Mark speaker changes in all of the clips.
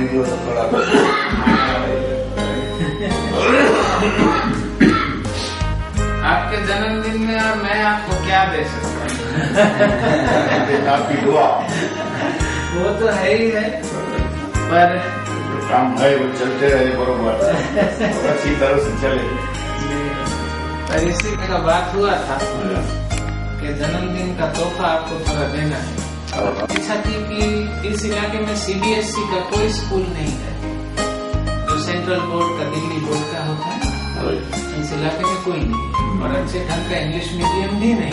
Speaker 1: दो तो थोड़ा
Speaker 2: आपके जन्मदिन में और मैं आपको क्या दे सकता हूँ?
Speaker 3: आपकी दुआ
Speaker 2: वो तो है ही है, पर
Speaker 3: काम है वो चलते रहे बरोबर अच्छी तरह से चले।
Speaker 2: पर इसी का बात हुआ था कि जन्मदिन का तोहफा आपको थोड़ा देना है। इच्छा थी कि इस इलाके में CBSE का कोई स्कूल नहीं है, जो सेंट्रल बोर्ड का दिल्ली बोर्ड का होता है, इस इलाके में कोई नहीं है, और अच्छे ढंग का इंग्लिश मीडियम भी नहीं है।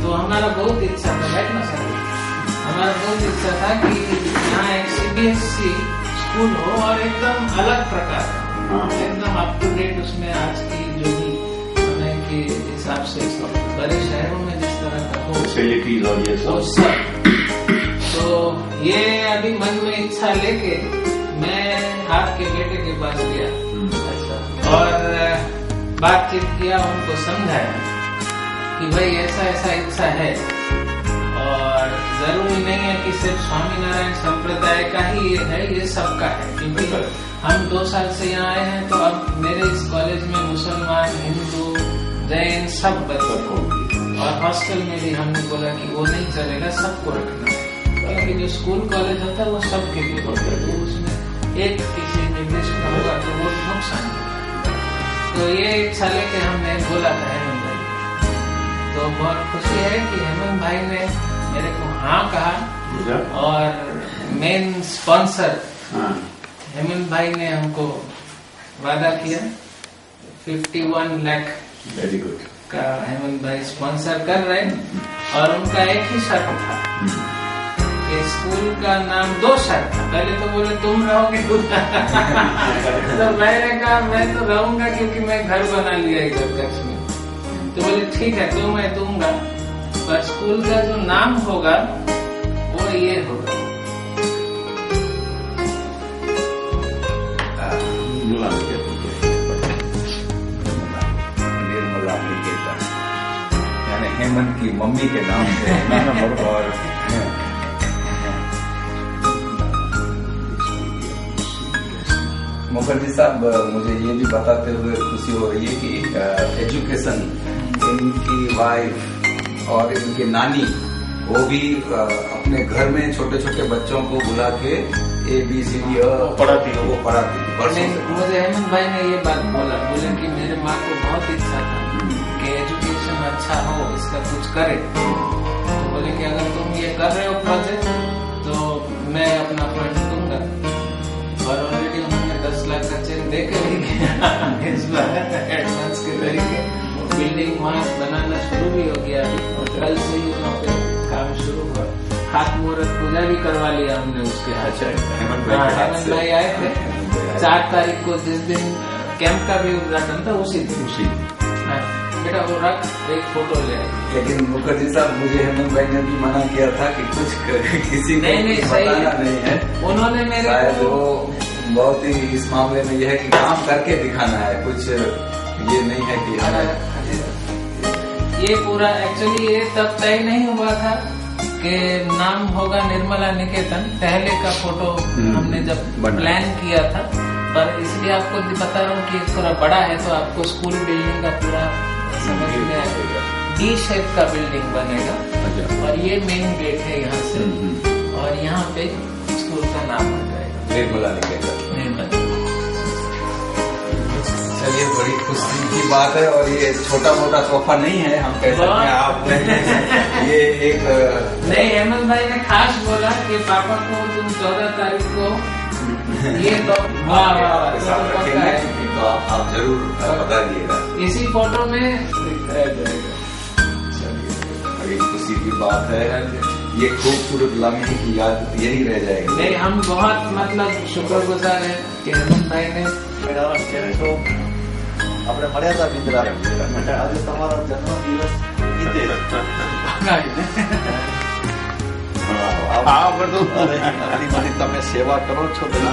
Speaker 2: तो हमारा बहुत इच्छा था, बैठना सर, हमारा बहुत इच्छा था कि यहाँ एक CBSE स्कूल हो और एकदम अलग प्रकार का, एकदम अप टू डेट, उसमें आज की जो भी समय के हिसाब से बड़े शहरों में जिस तरह का हो
Speaker 3: फैसिलिटीज और ये सब।
Speaker 2: तो ये अभी मन में इच्छा लेके मैं आपके बेटे के पास गया और बातचीत किया, उनको समझाया कि भाई ऐसा ऐसा इच्छा है, और जरूरी नहीं है कि सिर्फ स्वामीनारायण संप्रदाय का ही ये है, ये सबका है। क्योंकि हम 2 साल से यहाँ आए हैं, तो अब मेरे इस कॉलेज में मुसलमान, हिंदू, जैन सब बच्चों को, और हॉस्टल में भी हमने बोला कि वो नहीं चलेगा, सबको रखना है, क्योंकि जो स्कूल कॉलेज होता है वो सबके लिए होता है, तो उसमें एक किसी निर्दिष्ट का होगा तो वो नुकसान होगा। तो ये इच्छा लेके हमने बोला था हेमंत भाई, तो बहुत खुशी है कि हेमंत भाई ने मेरे को हाँ कहा, और मेन स्पॉन्सर हेमंत भाई ने हमको वादा किया 51 लाख
Speaker 3: वेरी गुड
Speaker 2: का हेमंत भाई स्पॉन्सर कर रहे हैं, और उनका एक ही शर्त था कि स्कूल का नाम 2 शर्त था। पहले तो बोले तुम रहोगे तो मैंने कहा मैं तो रहूंगा, क्योंकि मैं घर बना लिया इधर कच्छ में। तो बोले ठीक है, तो मैं दूंगा, पर स्कूल का जो नाम होगा वो ये होगा
Speaker 1: निर्मला निकेतन, यानी हेमंत की मम्मी के नाम से। और मुखर्जी साहब, मुझे ये भी बताते हुए खुशी हो रही है कि एजुकेशन, इनकी वाइफ और इनकी नानी वो भी अपने घर में छोटे छोटे बच्चों को बुला के ABCD
Speaker 3: पढ़ाती है,
Speaker 1: वो पढ़ाती है।
Speaker 2: मुझे हेमंत भाई ने ये बात बोले कि मेरे माँ को बहुत इच्छा था कि एजुकेशन अच्छा हो, इसका कुछ करे। तो बोले कि अगर तुम ये कर रहे हो प्रोजेक्ट, तो मैं अपना फंड दूंगा, और ऑलरेडी उन्होंने 10 लाख का चेक दे के भी एडवांस के तरीके। बिल्डिंग वहाँ बनाना शुरू भी हो गया, कल से ही वहाँ पे काम शुरू हुआ। खात मुहूर्त पूजा भी करवा लिया हमने उसके हाथ। हेमंत भाई आए थे 4 तारीख को, जिस दिन कैंप का भी उद्घाटन था, उसी दिन। बेटा वो रख, एक फोटो ले आए।
Speaker 1: लेकिन मुखर्जी साहब, मुझे हेमंत भाई ने भी मना किया था कि कुछ किसी को
Speaker 2: नहीं
Speaker 1: बताना नहीं है।
Speaker 2: उन्होंने मेरे को
Speaker 1: बहुत ही इस मामले में यह है कि काम करके दिखाना है, कुछ ये नहीं है कि
Speaker 2: ये पूरा एक्चुअली ये तब तय नहीं हुआ था कि नाम होगा निर्मला निकेतन। पहले का फोटो हमने जब प्लान किया था, पर इसलिए आपको बता रहा हूँ कि थोड़ा बड़ा है, तो आपको स्कूल बिल्डिंग का पूरा समझ में आएगा। D शेप का बिल्डिंग बनेगा, और ये मेन गेट है यहाँ से, और यहाँ पे स्कूल का नाम आ जाएगा
Speaker 1: निर्मला निकेतन। चलिए, बड़ी खुशी की बात है, और ये छोटा मोटा तोहफा नहीं है, हम कह सकते हैं आपने ये एक
Speaker 2: नहीं, हेमंत भाई ने खास बोला कि पापा को तुम 14 तारीख को ये तो
Speaker 1: आप जरूर बताइएगा,
Speaker 2: इसी फोटो में
Speaker 1: बड़ी खुशी की बात है। ये खूबसूरत लम्हे की याद यही रह जाएगी।
Speaker 2: नहीं, हम बहुत मतलब शुक्रगुजार हैं कि हेमंत भाई ने
Speaker 4: આપણે મળ્યા હતા બિંદ્રા, આજે તમારો જન્મદિવસ તમે સેવા કરો છો,
Speaker 3: ઘણા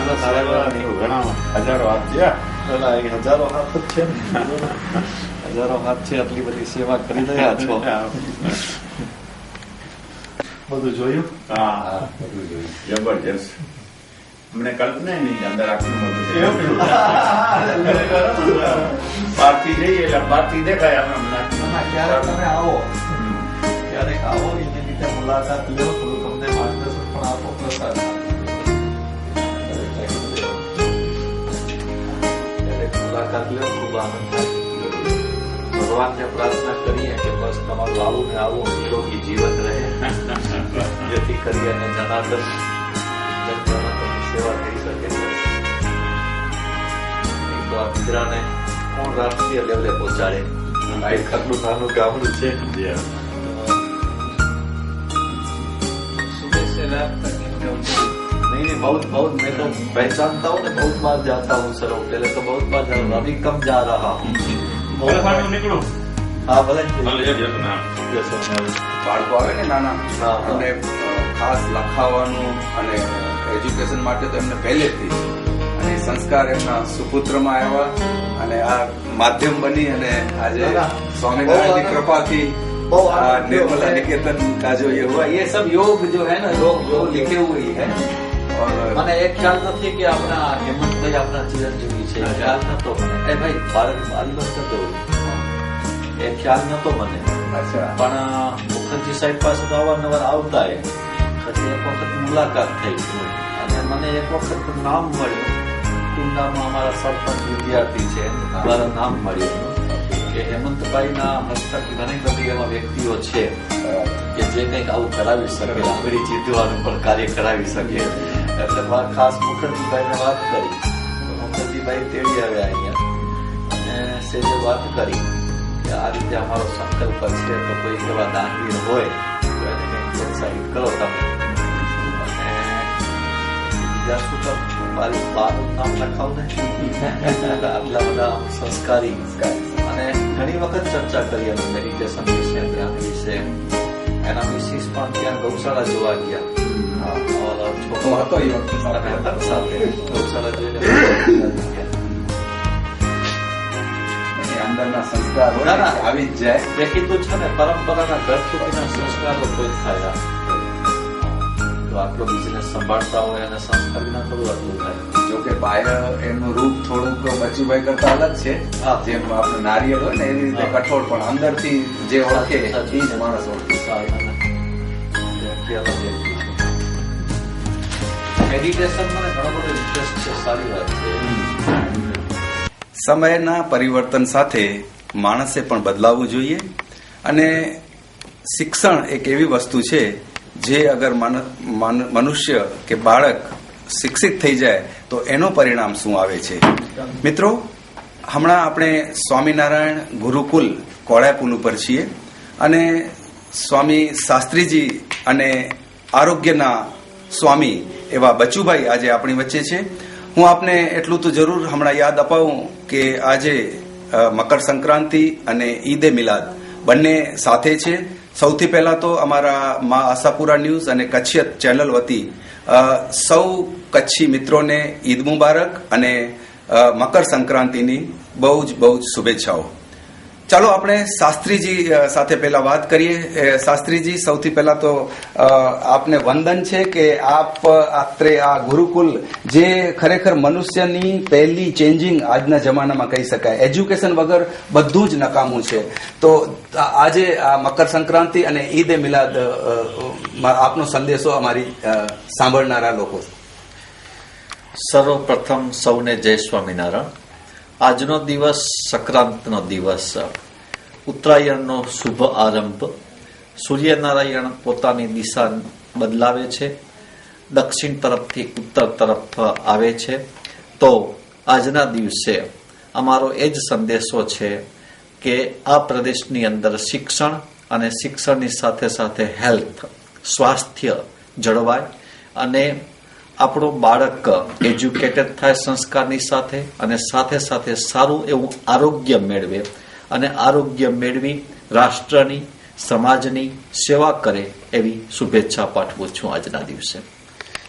Speaker 3: હજારો હાથ છે,
Speaker 4: હજારો હાથ જ છે, હજારો હાથ છે, આટલી બધી સેવા કરી રહ્યા છો. બધું જોયું?
Speaker 3: હા, જબરજસ્ત. અમને કલ્પના નહીં અંદર આખું બહારથી જઈએ એટલે બહારથી દેખાય આપણે
Speaker 4: ક્યારેક તમે આવો ક્યારેક આવો એની રીતે મુલાકાત લો, થોડું તમને માર્ગદર્શન પણ આપો, પ્રસાદ ક્યારેક મુલાકાત લો, ખૂબ આનંદ થાય. ભગવાનને પ્રાર્થના કરીએ કે બસ તમારું આવું ને આવું નિરોગી જીવન રહે, જેથી કરી અને જનાર્દન જનજનાર્દનની સેવા થઈ શકે. એક તો આ ગુજરાને કોણ રાષ્ટ્રીય લેવલે પહોંચાડે? આટલું નાનું ગામડું છે.
Speaker 2: सुबह से रात तक इनका
Speaker 4: नहीं बहुत बहुत मैं तो पहचानता हूँ ना, बहुत बार जाता हूँ सर. पहले तो बहुत बार जाता हूँ, अभी कम जा रहा हूँ.
Speaker 3: નીકળો.
Speaker 4: हाँ भले
Speaker 1: બાળકો આવે ને નાના,
Speaker 4: હા.
Speaker 1: એમને ખાસ લખાવાનું અને એજ્યુકેશન માટે તો એમને પહેલેથી અને સંસ્કાર એમના સુપુત્રમાં આવ્યા અને આ માધ્યમ બની અને આજે સ્વામિનારાયણની કૃપાથી निर्मला निकेतन का जो ये हुआ, ये सब योग जो है ना, योग जो लिखे हुए ही है. और
Speaker 4: મને એક ખ્યાલ નથી કે આપણા હેમંતભાઈ આપણા ચિરંજીવી છે, ખ્યાલ નતો મને. એ ભાઈ બાળક મારી બસ કરતો એ ખ્યાલ નતો મને.
Speaker 1: अच्छा,
Speaker 4: પણ મુખર્જી સાહેબ પાસે તો અવારનવાર આવતા એ પછી એક વખત મુલાકાત થઈ અને મને એક વખત નામ મળ્યું. ટુંડામાં અમારા સરપંચ વિદ્યાર્થી છે, મારા નામ મળ્યું કે હેમંતભાઈના હસ્તક ઘણી બધી એવા વ્યક્તિઓ છે કે જે કંઈક આવું કરાવી શકે, આંગળી જીતવાનું પણ કાર્ય કરાવી શકે. એટલે ખાસ મુખર્જીભાઈને વાત કરી. મુખર્જીભાઈ તેડી આવ્યા અહીંયા અને સેજે વાત કરી કે આ રીતે અમારો સંકલ્પ છે, તો કોઈ એવા દાનવીર હોય તો એને કંઈક પ્રોત્સાહિત કરો તમે. અને બીજા શું તો મારી બાનું નામ લખાવ ને આટલા બધા સંસ્કારી અને ઘણી વખત ચર્ચા કરી અમે મેડિટેશન વિશે, ધ્યાન વિશે. એના મિસિસ પણ ત્યાં ગૌશાળા જોવા ગયા. છોકરો હતો એ વખતે સાથે ગૌશાળા જોઈને
Speaker 1: અંદરના સંસ્કાર હોય ને, આવી જ જાય.
Speaker 4: દેખીતું છે ને, પરંપરાના ઘર સુધીના સંસ્કારો કોઈ થાય. તો આટલો બિઝનેસ સંભાળતા હોય અને સંસ્કાર વિના થોડું આટલું થાય.
Speaker 1: જો કે બાહ્ય એમનું રૂપ થોડુંક બચુભાઈ કરતા અલગ છે.
Speaker 4: હા.
Speaker 1: જેમ આપણે નારિયેળ હોય ને એવી રીતે કઠોળ, પણ અંદરથી જે ઓળખે એ જ માણસ ઓળખે.
Speaker 4: મેડિટેશન મને ઘણો બધો ઇન્ટરેસ્ટ છે, સારી વાત છે.
Speaker 1: સમયના પરિવર્તન સાથે માણસે પણ બદલાવવું જોઈએ અને શિક્ષણ એક એવી વસ્તુ છે જે અગર મનુષ્ય કે બાળક શિક્ષિત થઈ જાય તો એનું પરિણામ શું આવે છે. મિત્રો, હમણાં આપણે સ્વામિનારાયણ ગુરુકુલ કોળાપુલ ઉપર છીએ અને સ્વામી શાસ્ત્રીજી અને આરોગ્યના સ્વામી એવા બચુભાઈ આજે આપણી વચ્ચે છે. હું આપને એટલું તો જરૂર હમણાં યાદ અપાવું કે આજે મકર સંક્રાંતિ અને ઈદે મિલાદ બંને સાથે છે. સૌથી પહેલા તો અમારા મા આશાપુરા ન્યૂઝ અને કચ્છિયત ચેનલ વતી સૌ કચ્છી મિત્રોને ઈદ મુબારક અને મકર સંક્રાંતિની બહુ જ શુભેચ્છાઓ. ચાલો આપણે શાસ્ત્રીજી સાથે પહેલા વાત કરીએ. શાસ્ત્રીજી, સૌથી પહેલા તો આપને વંદન છે કે આપ આત્રે આ ગુરુકુલ જે ખરેખર મનુષ્યની પહેલી ચેન્જિંગ આજના જમાનામાં કહી શકાય. એજ્યુકેશન વગર બધું જ નકામું છે. તો આજે આ મકર સંક્રાંતિ અને ઈદ એ મિલાદ આપનો સંદેશો અમારી સાંભળનારા લોકો.
Speaker 4: સર્વપ્રથમ સૌને જય સ્વામિનારાયણ. આજનો દિવસ સંક્રાંતનો દિવસ, ઉત્તરાયણનો શુભ આરંભ. સૂર્યનારાયણ પોતાની દિશા બદલાવે છે, દક્ષિણ તરફથી ઉત્તર તરફ આવે છે. તો આજના દિવસે અમારો એ જ સંદેશો છે કે આ પ્રદેશની અંદર શિક્ષણ અને શિક્ષણની સાથે સાથે હેલ્થ, સ્વાસ્થ્ય જળવાય અને આપણું બાળક એજ્યુકેટેડ થાય સંસ્કારની સાથે અને સાથે સાથે સારું એવું આરોગ્ય મેળવે અને આરોગ્ય મેળવી રાષ્ટ્રની, સમાજની સેવા કરે એવી શુભેચ્છા પાઠવું છું આજના દિવસે.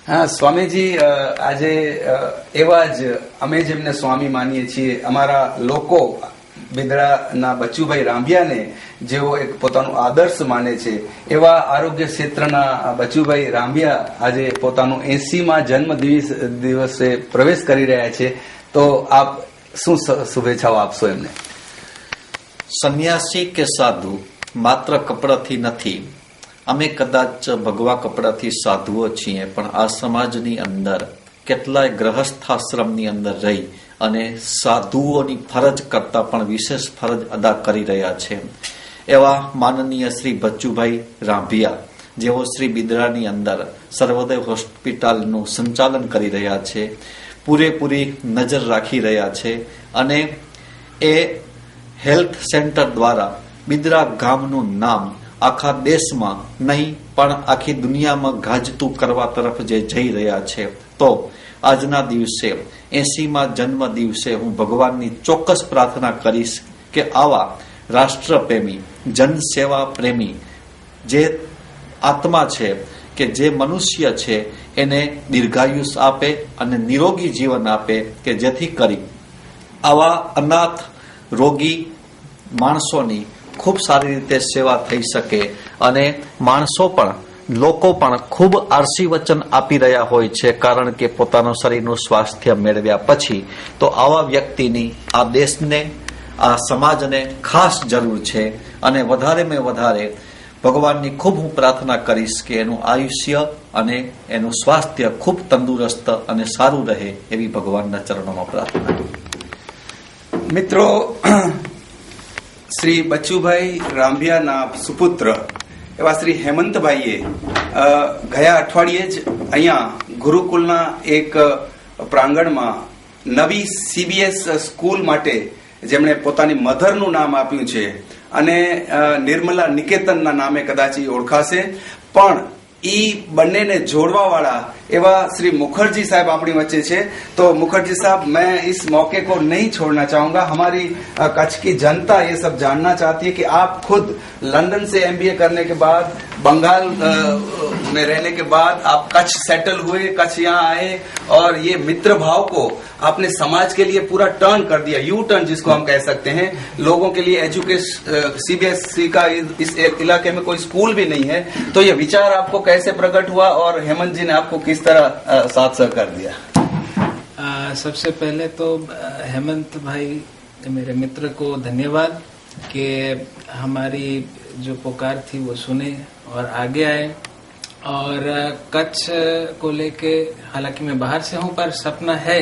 Speaker 1: હા સ્વામીજી, આજે એવા જ અમે જેમને સ્વામી માનીએ છીએ, અમારા લોકો બિદડાના બચુભાઈ રાંભિયાને જેઓ એક પોતાનું આદર્શ માને છે એવા આરોગ્ય ક્ષેત્રના બચુભાઈ રાંભિયા આજે પોતાનું 80મા જન્મ દિવસે પ્રવેશ કરી રહ્યા છે, તો આપ શું શુભેચ્છાઓ આપશો એમને?
Speaker 4: સંન્યાસી કે સાધુ માત્ર કપડાથી નથી. અમે કદાચ ભગવા કપડાથી સાધુઓ છીએ, પણ આ સમાજની અંદર કેટલાય ગ્રહસ્થાશ્રમની અંદર રહી અને સાધુઓની ફરજ કરતા પણ વિશેષ ફરજ અદા કરી રહ્યા છે. એવા માનનીય શ્રી બચુભાઈ રાંભિયા, જેઓ શ્રી બિદડાની અંદર સર્વોદય હોસ્પિટલનું સંચાલન કરી રહ્યા છે, પૂરેપૂરી નજર રાખી રહ્યા છે અને એ હેલ્થ સેન્ટર દ્વારા બિદડા ગામનું નામ આખા દેશમાં નહીં પણ આખી દુનિયામાં ગાજતું કરવા તરફ જે જઈ રહ્યા છે, તો આજના દિવસે 80મા જન્મ દિવસે હું ભગવાનની ચોક્કસ પ્રાર્થના કરીશ કે આવા રાષ્ટ્રપ્રેમી, જનસેવા પ્રેમી જે આત્મા છે, કે જે મનુષ્ય છે, એને દીર્ઘાયુષ આપે અને નિરોગી જીવન આપે, કે જેથી કરી આવા અનાથ રોગી માણસોની ખૂબ સારી રીતે સેવા થઈ શકે અને માણસો પણ, લોકો પણ ખૂબ આશીર્વચન આપી રહ્યા હોય છે, કારણ કે પોતાનું શરીરનું સ્વાસ્થ્ય મેળવ્યા પછી તો આવા વ્યક્તિની આ દેશને, આ સમાજને ખાસ જરૂર છે. અને વધારેમાં વધારે ભગવાનની ખૂબ હું પ્રાર્થના કરીશ કે એનું આયુષ્ય અને એનું સ્વાસ્થ્ય ખૂબ તંદુરસ્ત અને સારું રહે, એવી ભગવાનના ચરણોમાં પ્રાર્થના.
Speaker 1: મિત્રો, શ્રી બચુભાઈ રાંભિયાના સુપુત્ર એવા શ્રી હેમંતભાઈએ ગયા અઠવાડિયે જ અહીંયા ગુરુકુલના એક પ્રાંગણમાં નવી CBS સ્કૂલ માટે જેમણે પોતાની મધરનું નામ આપ્યું છે અને નિર્મલા નિકેતનના નામે કદાચ એ ઓળખાશે, પણ ઈ બંનેને જોડવા वाला एवं श्री मुखर्जी साहब अपनी वच्चे छे. तो मुखर्जी साहब, मैं इस मौके को नहीं छोड़ना चाहूंगा. हमारी कच्छ की जनता ये सब जानना चाहती है कि आप खुद लंदन से MBA करने के बाद, बंगाल में रहने के बाद आप कच्छ सेटल हुए, कच्छ यहाँ आए और ये मित्र भाव को आपने समाज के लिए पूरा टर्न कर दिया, यू टर्न जिसको हम कह सकते हैं. लोगों के लिए एजुकेशन, CBSE का इस इलाके में कोई स्कूल भी नहीं है, तो ये विचार आपको कैसे प्रकट हुआ और हेमंत जी ने आपको किस तरह साथ सहकार दिया?
Speaker 2: सबसे पहले तो हेमंत भाई मेरे मित्र को धन्यवाद कि हमारी जो पुकार थी वो सुने और आगे आए. और कच्छ को लेके, हालांकि मैं बाहर से हूं, पर सपना है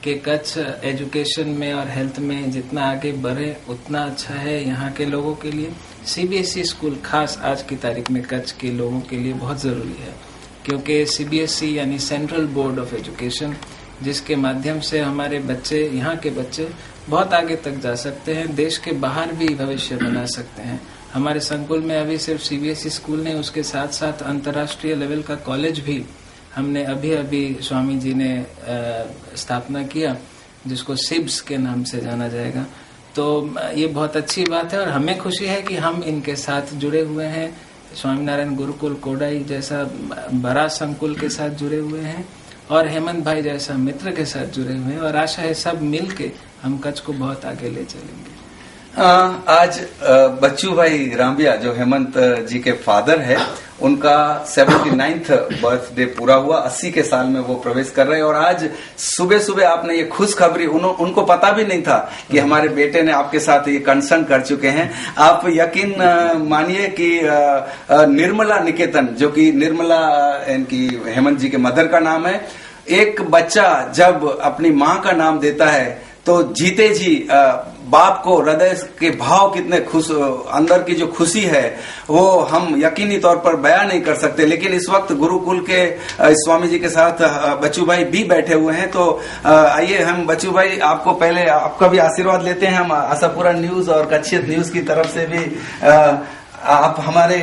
Speaker 2: कि कच्छ एजुकेशन में और हेल्थ में जितना आगे बढ़े उतना अच्छा है यहाँ के लोगों के लिए. CBSE स्कूल खास आज की तारीख में कच्छ के लोगों के लिए बहुत जरूरी है, क्योंकि CBSE यानी सेंट्रल बोर्ड ऑफ एजुकेशन, जिसके माध्यम से हमारे बच्चे, यहाँ के बच्चे बहुत आगे तक जा सकते हैं, देश के बाहर भी भविष्य बना सकते हैं. हमारे संकुल में अभी सिर्फ CBSE स्कूल नहीं, उसके साथ साथ अंतर्राष्ट्रीय लेवल का कॉलेज भी हमने अभी स्वामी जी ने स्थापना किया, जिसको SIBS के नाम से जाना जाएगा. तो ये बहुत अच्छी बात है और हमें खुशी है कि हम इनके साथ जुड़े हुए हैं. स्वामीनारायण गुरुकुल कोडाई जैसा बड़ा संकुल के साथ जुड़े हुए हैं और हेमंत भाई जैसा मित्र के साथ जुड़े हुए हैं, और आशा है सब मिलके हम कच्छ को बहुत आगे ले चलेंगे.
Speaker 1: आज बच्चूभाई रांभिया जो हेमंत जी के फादर है, उनका 79th बर्थडे पूरा हुआ. 80 के साल में वो प्रवेश कर रहे हैं और आज सुबह सुबह आपने ये खुशखबरी, उनको पता भी नहीं था कि हमारे बेटे ने आपके साथ ये कंसर्न कर चुके हैं. आप यकीन मानिए कि निर्मला निकेतन, जो कि निर्मला इनकी हेमंत जी के मदर का नाम है, एक बच्चा जब अपनी माँ का नाम देता है तो जीते जी बाप को हृदय के भाव कितने खुश, अंदर की जो खुशी है वो हम यकीनी तौर पर बयां नहीं कर सकते. लेकिन इस वक्त गुरुकुल के स्वामी जी के साथ बच्चू भाई भी बैठे हुए हैं. तो आइए हम बच्चू भाई आपको पहले आपका भी आशीर्वाद लेते हैं. हम आशापुरा न्यूज और कच्छियत न्यूज की तरफ से भी आप हमारे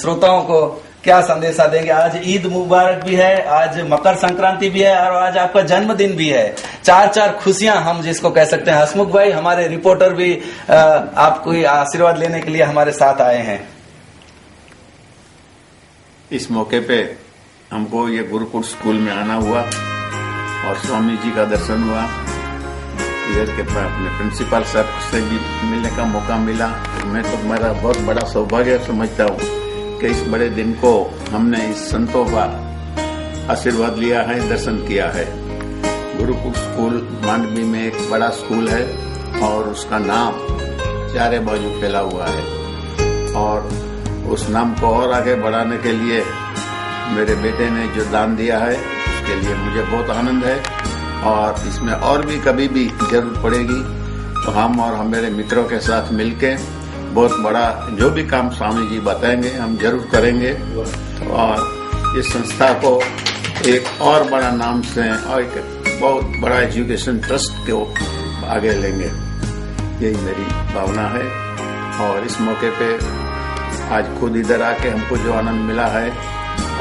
Speaker 1: श्रोताओं को क्या संदेशा देंगे? आज ईद मुबारक भी है, आज मकर संक्रांति भी है और आज आपका जन्मदिन भी है. चार खुशियां हम जिसको कह सकते हैं. हसमुख भाई, हमारे रिपोर्टर भी आपको आशीर्वाद लेने के लिए हमारे साथ आए हैं.
Speaker 3: इस मौके पे हमको ये गुरुकुल स्कूल में आना हुआ और स्वामी जी का दर्शन हुआ. इधर के अपने प्रिंसिपल साहब से भी मिलने का मौका मिला। मैं तो मेरा बहुत बड़ा सौभाग्य समझता हूँ कि इस बड़े दिन को हमने इस संतों का आशीर्वाद लिया है, दर्शन किया है। गुरुकुल स्कूल मांडवी में एक बड़ा स्कूल है और उसका नाम चारे बाजू फैला हुआ है, और उस नाम को और आगे बढ़ाने के लिए मेरे बेटे ने जो दान दिया है उसके लिए मुझे बहुत आनंद है। और इसमें और भी कभी भी जरूरत पड़ेगी तो हम और मेरे मित्रों के साथ मिलके बहुत बड़ा जो भी काम स्वामी जी बताएंगे हम जरूर करेंगे, और इस संस्था को एक और बड़ा नाम से और एक बहुत बड़ा एजुकेशन ट्रस्ट को आगे लेंगे, यही मेरी भावना है। और इस मौके पे आज खुद इधर आके हमको जो आनंद मिला है,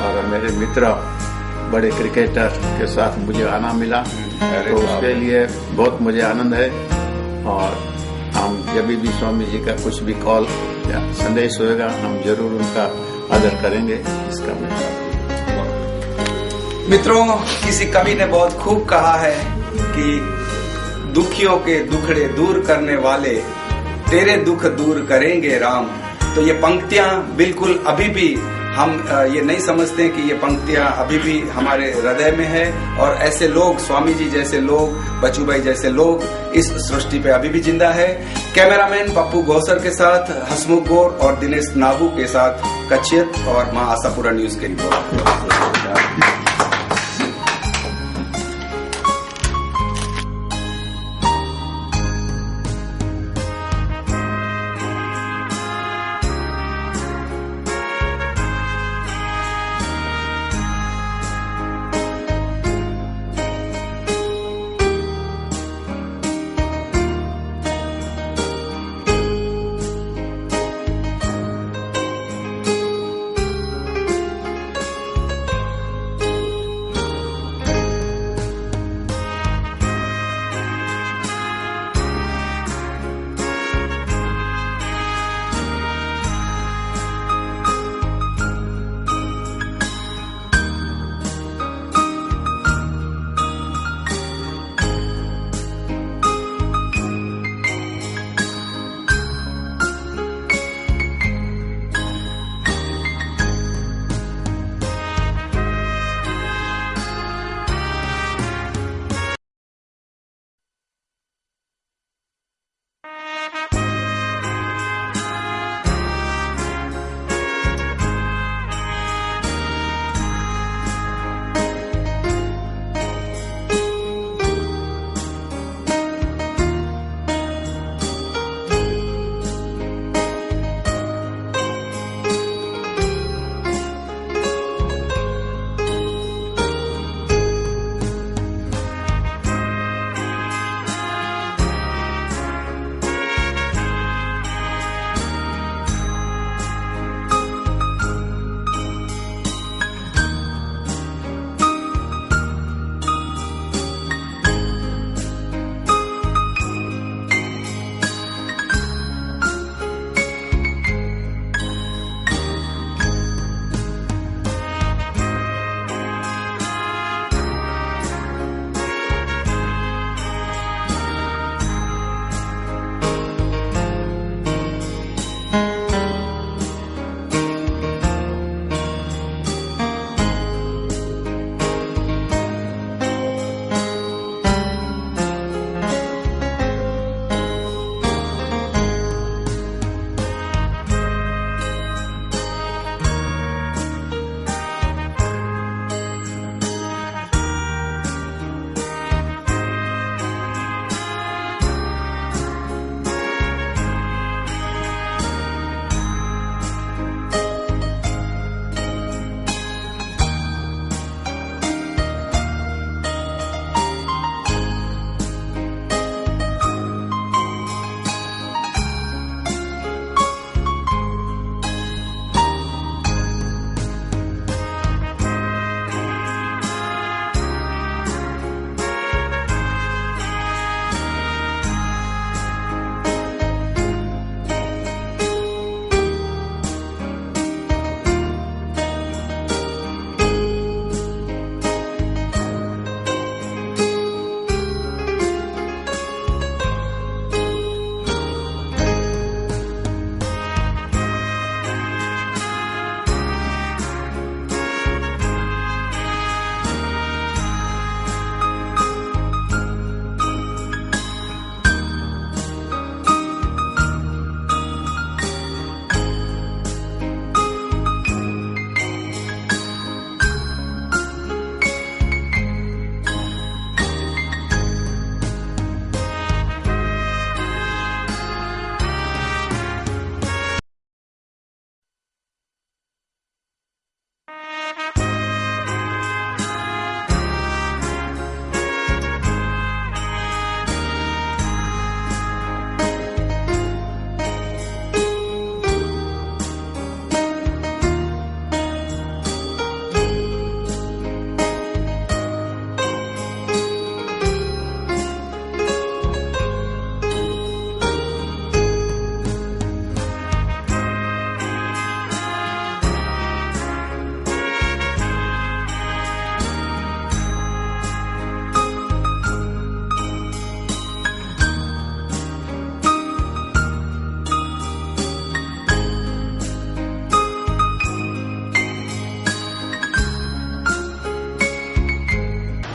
Speaker 3: और मेरे मित्र बड़े क्रिकेटर के साथ मुझे आना मिला, तो उसके लिए बहुत मुझे आनंद है। और हम जब भी स्वामी जी का कुछ भी कॉल या संदेश होएगा हम जरूर उनका आदर करेंगे। इसका
Speaker 1: मित्रों, किसी कवि ने बहुत खूब कहा है कि दुखियों के दुखड़े दूर करने वाले तेरे दुख दूर करेंगे राम। तो ये पंक्तियां बिल्कुल अभी भी हम ये नहीं समझते कि ये पंक्तियां अभी भी हमारे हृदय में है, और ऐसे लोग, स्वामी जी जैसे लोग, बच्चू भाई जैसे लोग इस सृष्टि पे अभी भी जिंदा है। कैमरामैन पप्पू गौसर के साथ हसमुख गौर और दिनेश नागू के साथ कच्छियत और मां आशापुरा न्यूज के रिपोर्ट।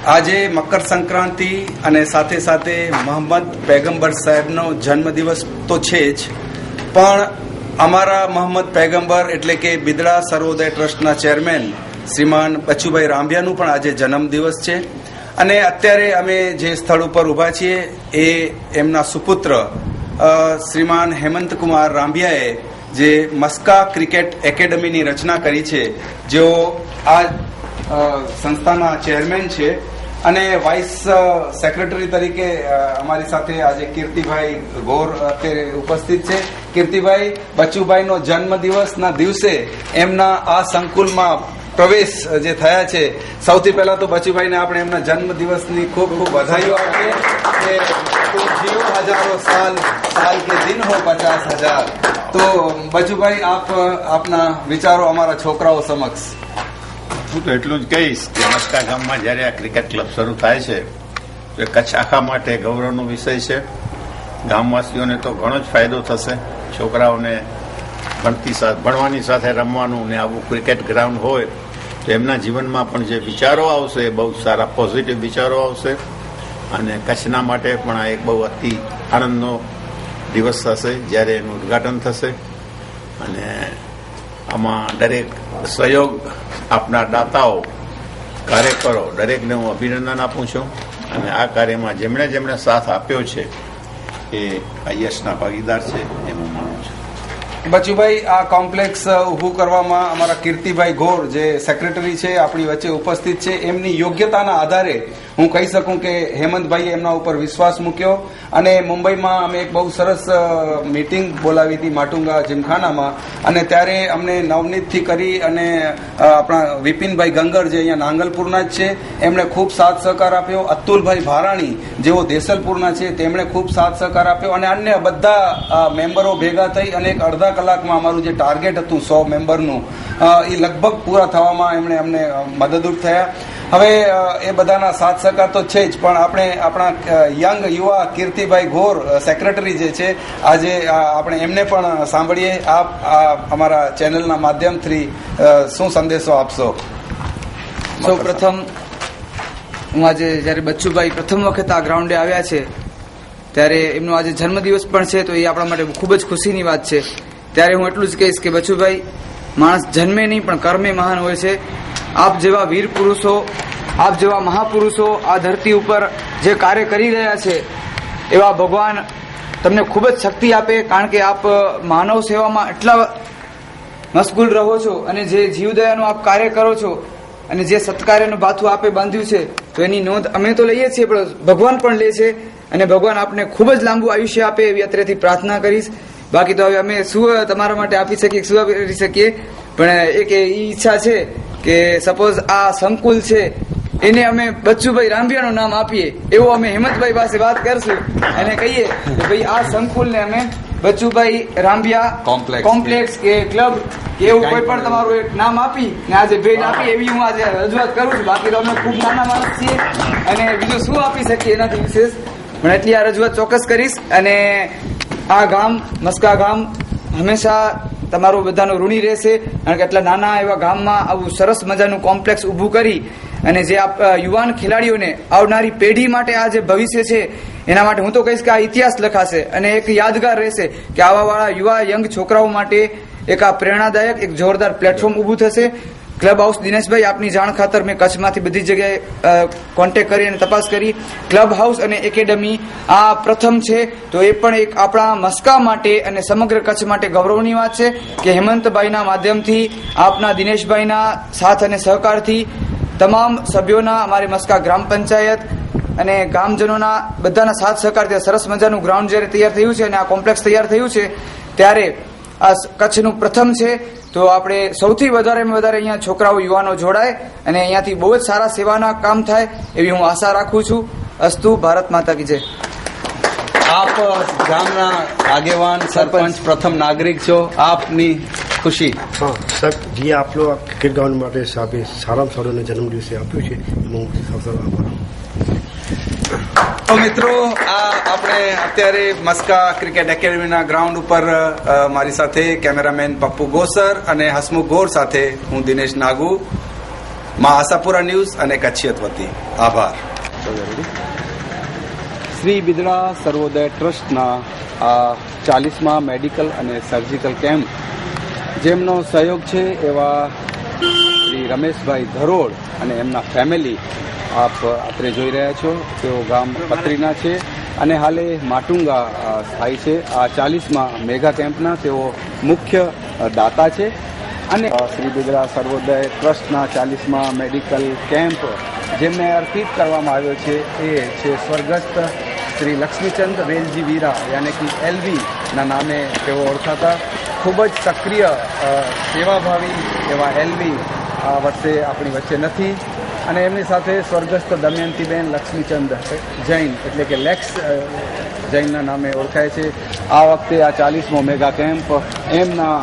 Speaker 1: આજે મકર સંક્રાંતિ અને સાથે સાથે મોહમ્મદ પૈગંબર સાહેબનો જન્મદિવસ તો છે જ, પણ અમારા મોહમ્મદ પૈગંબર એટલે કે બિદડા સર્વોદય ટ્રસ્ટના ચેરમેન શ્રીમાન બચુભાઈ રાંભિયાનું પણ આજે જન્મદિવસ છે. અને અત્યારે અમે જે સ્થળ ઉપર ઊભા છીએ એ એમના સુપુત્ર શ્રીમાન હેમંતકુમાર રાંભિયાએ જે મસ્કા ક્રિકેટ એકેડમીની રચના કરી છે, જેઓ આ સંસ્થાના ચેરમેન છે. અને વાઇસ સેક્રેટરી તરીકે અમારી સાથે આજે કીર્તિભાઈ ગોર અત્યારે ઉપસ્થિત છે. કીર્તિભાઈ, બચુભાઈનો જન્મદિવસના દિવસે એમના આ સંકુલમાં પ્રવેશ જે થયા છે, સૌથી પહેલા તો બચુભાઈને આપણે એમના જન્મદિવસની ખૂબ ખૂબ વધાઈઓ આપીએ કે તું જીવો હજારો સાલ, સાલ કે દિન હો 50,000. તો બચુભાઈ, આપ આપના વિચારો અમારા છોકરાઓ સમક્ષ.
Speaker 3: હું તો એટલું જ કહીશ કે મસ્કા ગામમાં જ્યારે આ ક્રિકેટ ક્લબ શરૂ થાય છે તો એ કચ્છ આખા માટે ગૌરવનો વિષય છે. ગામવાસીઓને તો ઘણો જ ફાયદો થશે. છોકરાઓને ભણવાની સાથે રમવાનું ને આવું ક્રિકેટ ગ્રાઉન્ડ હોય તો એમના જીવનમાં પણ જે વિચારો આવશે એ બહુ સારા પોઝિટિવ વિચારો આવશે. અને કચ્છના માટે પણ આ એક બહુ અતિ આનંદનો દિવસ થશે જ્યારે એનું ઉદ્ઘાટન થશે. અને આમાં દરેક સહયોગ આપના દાતાઓ, કાર્યકરો, દરેકને હું અભિનંદન આપું છું. અને આ કાર્યમાં જેમણે જેમણે સાથ આપ્યો છે એ આ યશના ભાગીદાર છે એમ હું માનું છું.
Speaker 1: બચુભાઈ, આ કોમ્પ્લેક્સ ઊભું કરવામાં અમારા કીર્તિભાઈ ગોર જે સેક્રેટરી છે આપણી વચ્ચે ઉપસ્થિત છે, એમની યોગ્યતાના આધારે હું કહી શકું કે હેમંતભાઈએ એમના ઉપર વિશ્વાસ મૂક્યો. અને મુંબઈમાં અમે એક બહુ સરસ મીટિંગ બોલાવી હતી માટુંગા જીમખાનામાં, અને ત્યારે અમને નવનીતથી કરી અને આપણા વિપિનભાઈ ગંગર જે અહીંયા નાંગલપુરના જ છે એમણે ખૂબ સાથ સહકાર આપ્યો. અતુલભાઈ ભારાણી જેઓ દેસલપુરના છે તેમણે ખૂબ સાથ સહકાર આપ્યો. અને અન્ય બધા મેમ્બરો ભેગા થઈ અને એક અડધા કલાકમાં અમારું જે ટાર્ગેટ હતું 100 મેમ્બરનું એ લગભગ પૂરા થવામાં એમણે અમને મદદરૂપ થયા. હવે એ બધાના સાથ સહકાર તો છે જ, પણ આપણે આપણા યંગ યુવા કીર્તિભાઈ ગોર સેક્રેટરી જે છે આજે આપણે એમને પણ સાંભળીએ. આપ અમારા ચેનલના માધ્યમથી શું સંદેશો આપશો?
Speaker 5: સૌ પ્રથમ હું આજે જ્યારે બચ્ચુભાઈ પ્રથમ વખત આ ગ્રાઉન્ડે આવ્યા છે ત્યારે એમનો આજે જન્મદિવસ પણ છે, તો એ આપણા માટે ખૂબ જ ખુશીની વાત છે. ત્યારે હું એટલું જ કહીશ કે બચ્ચુભાઈ, માણસ જન્મે નહીં પણ કર્મે મહાન હોય છે. આપ જેવા વીર પુરુષો, આપ જેવા મહાપુરુષો આ ધરતી ઉપર જે કાર્ય કરી રહ્યા છે એવા ભગવાન તમને ખૂબ જ શક્તિ આપે. કારણ કે આપ માનવ સેવામાં એટલા મશગુલ રહો છો અને જે જીવદયાનું આપ કાર્ય કરો છો અને જે સત્કાર્યનું બાથું આપે બાંધ્યું છે તો એની નોંધ અમે તો લઈએ છીએ પણ ભગવાન પણ લે છે. અને ભગવાન આપને ખૂબ જ લાંબુ આયુષ્ય આપે એવી અત્રેથી પ્રાર્થના કરીશ. બાકી તો હવે અમે શું તમારા માટે આપી શકીએ, શું કરી શકીએ, પણ એક એ ઈચ્છા છે કે સપોઝ આ સંકુલ છે એને અમે બચ્ચુભાઈ રાંભિયાનું નામ આપીએ, એવો અમે હેમંતભાઈ પાસે વાત કરશું અને કહીએ કે ભાઈ આ સંકુલને અમે બચ્ચુભાઈ રાંભિયા કોમ્પ્લેક્સ કે ક્લબ કે એવું કોઈ પણ તમારું એક નામ આપી ને આજે ભેટ આપી એવી હું આજે રજૂઆત કરું છું. બાકી તો અમે ખૂબ નાના માણસ છીએ અને બીજું શું આપી શકીએ એનાથી વિશેષ, પણ એટલી આ રજૂઆત ચોક્કસ કરીશ. અને આ ગામ મસ્કા ગામ હંમેશા તમારું બધાનું ઋણી રહેશે, કારણ કે એટલા નાના એવા ગામમાં આવું સરસ મજાનું કોમ્પ્લેક્સ ઊભું કરી અને જે યુવાન ખેલાડીઓને આવનારી પેઢી માટે આ જે ભવિષ્ય છે એના માટે હું તો કહીશ કે આ ઇતિહાસ લખાશે અને એક યાદગાર રહેશે કે આવાવાળા યુવા યંગ છોકરાઓ માટે એક આ પ્રેરણાદાયક એક જોરદાર પ્લેટફોર્મ ઊભું થશે. ક્લબ હાઉસ, દિનેશભાઈ આપની જાણ ખાતર મેં કચ્છમાંથી બધી જગ્યાએ કોન્ટેક્ટ કરી અને તપાસ કરી. ક્લબ હાઉસ અને એકેડમી આ પ્રથમ છે, તો એ પણ એક આપણા મસ્કા માટે અને સમગ્ર કચ્છ માટે ગૌરવની વાત છે કે હેમંતભાઈના માધ્યમથી, આપના દિનેશભાઈના સાથ અને સહકારથી, તમામ સભ્યોના, અમારી મસ્કા ગ્રામ પંચાયત અને ગામજનોના બધાના સાથ સહકારથી સરસ મજાનું ગ્રાઉન્ડ જ્યારે તૈયાર થયું છે અને આ કોમ્પ્લેક્સ તૈયાર થયું છે ત્યારે આ કચ્છનું પ્રથમ છે. તો આપણે સૌથી વધારેમાં વધારે અહીંયા છોકરાઓ, યુવાનો જોડાય અને અહીંયાથી બહુ જ સારા સેવાના કામ થાય એવી હું આશા રાખું છું. અસ્તુ. ભારત માતા કી જય.
Speaker 1: आप गामना आगेवान सरपंच प्रथम नागरिक छो, आपनी खुशी?
Speaker 6: हाँ सर जी, आप लोग क्रिकेट ग्राउंड માટે સાબે સારામાં સારું જન્મદિવસે આપ્યું છે, હું સૌથી આભાર.
Speaker 1: તો મિત્રો, આ આપણે અત્યારે મસ્કા ક્રિકેટ એકેડમીના ગ્રાઉન્ડ ઉપર મારી સાથે કેમેરામેન પપ્પુ ગોસર અને હસમુખ ગોર સાથે હું દિનેશ નાગુ. માં આશાપુરા ન્યૂઝ અને કચ્છિયત વતી આભાર.
Speaker 7: શ્રી બિદડા સર્વોદય ટ્રસ્ટના આ 40મા મેડિકલ અને સર્જિકલ કેમ્પ જેમનો સહયોગ છે એવા શ્રી રમેશભાઈ ધરોડ અને એમના ફેમિલી આપ અત્રે જોઈ રહ્યા છો. તેઓ ગામ પત્રીના છે અને હાલે માટુંગા થાય છે. આ 40મા મેગા કેમ્પના તેઓ મુખ્ય દાતા છે અને શ્રી બિદડા સર્વોદય ટ્રસ્ટના 40મા મેડિકલ કેમ્પ જેમને અર્પિત કરવામાં આવ્યો છે એ છે સ્વર્ગસ્થ શ્રી લક્ષ્મીચંદ વેલજી વીરા યાની કે એલવી ના નામે તેઓ ઓળખાતા. ખૂબ જ સક્રિય સેવાભાવી એવા એલવી આ વર્ષે આપણી વચ્ચે નથી અને એમની સાથે સ્વર્ગસ્થ દમયંતીબેન લક્ષ્મીચંદ જૈન એટલે કે લેક્સ જૈનના નામે ઓળખાય છે. આ વખતે આ 40મો મેગા કેમ્પ એમના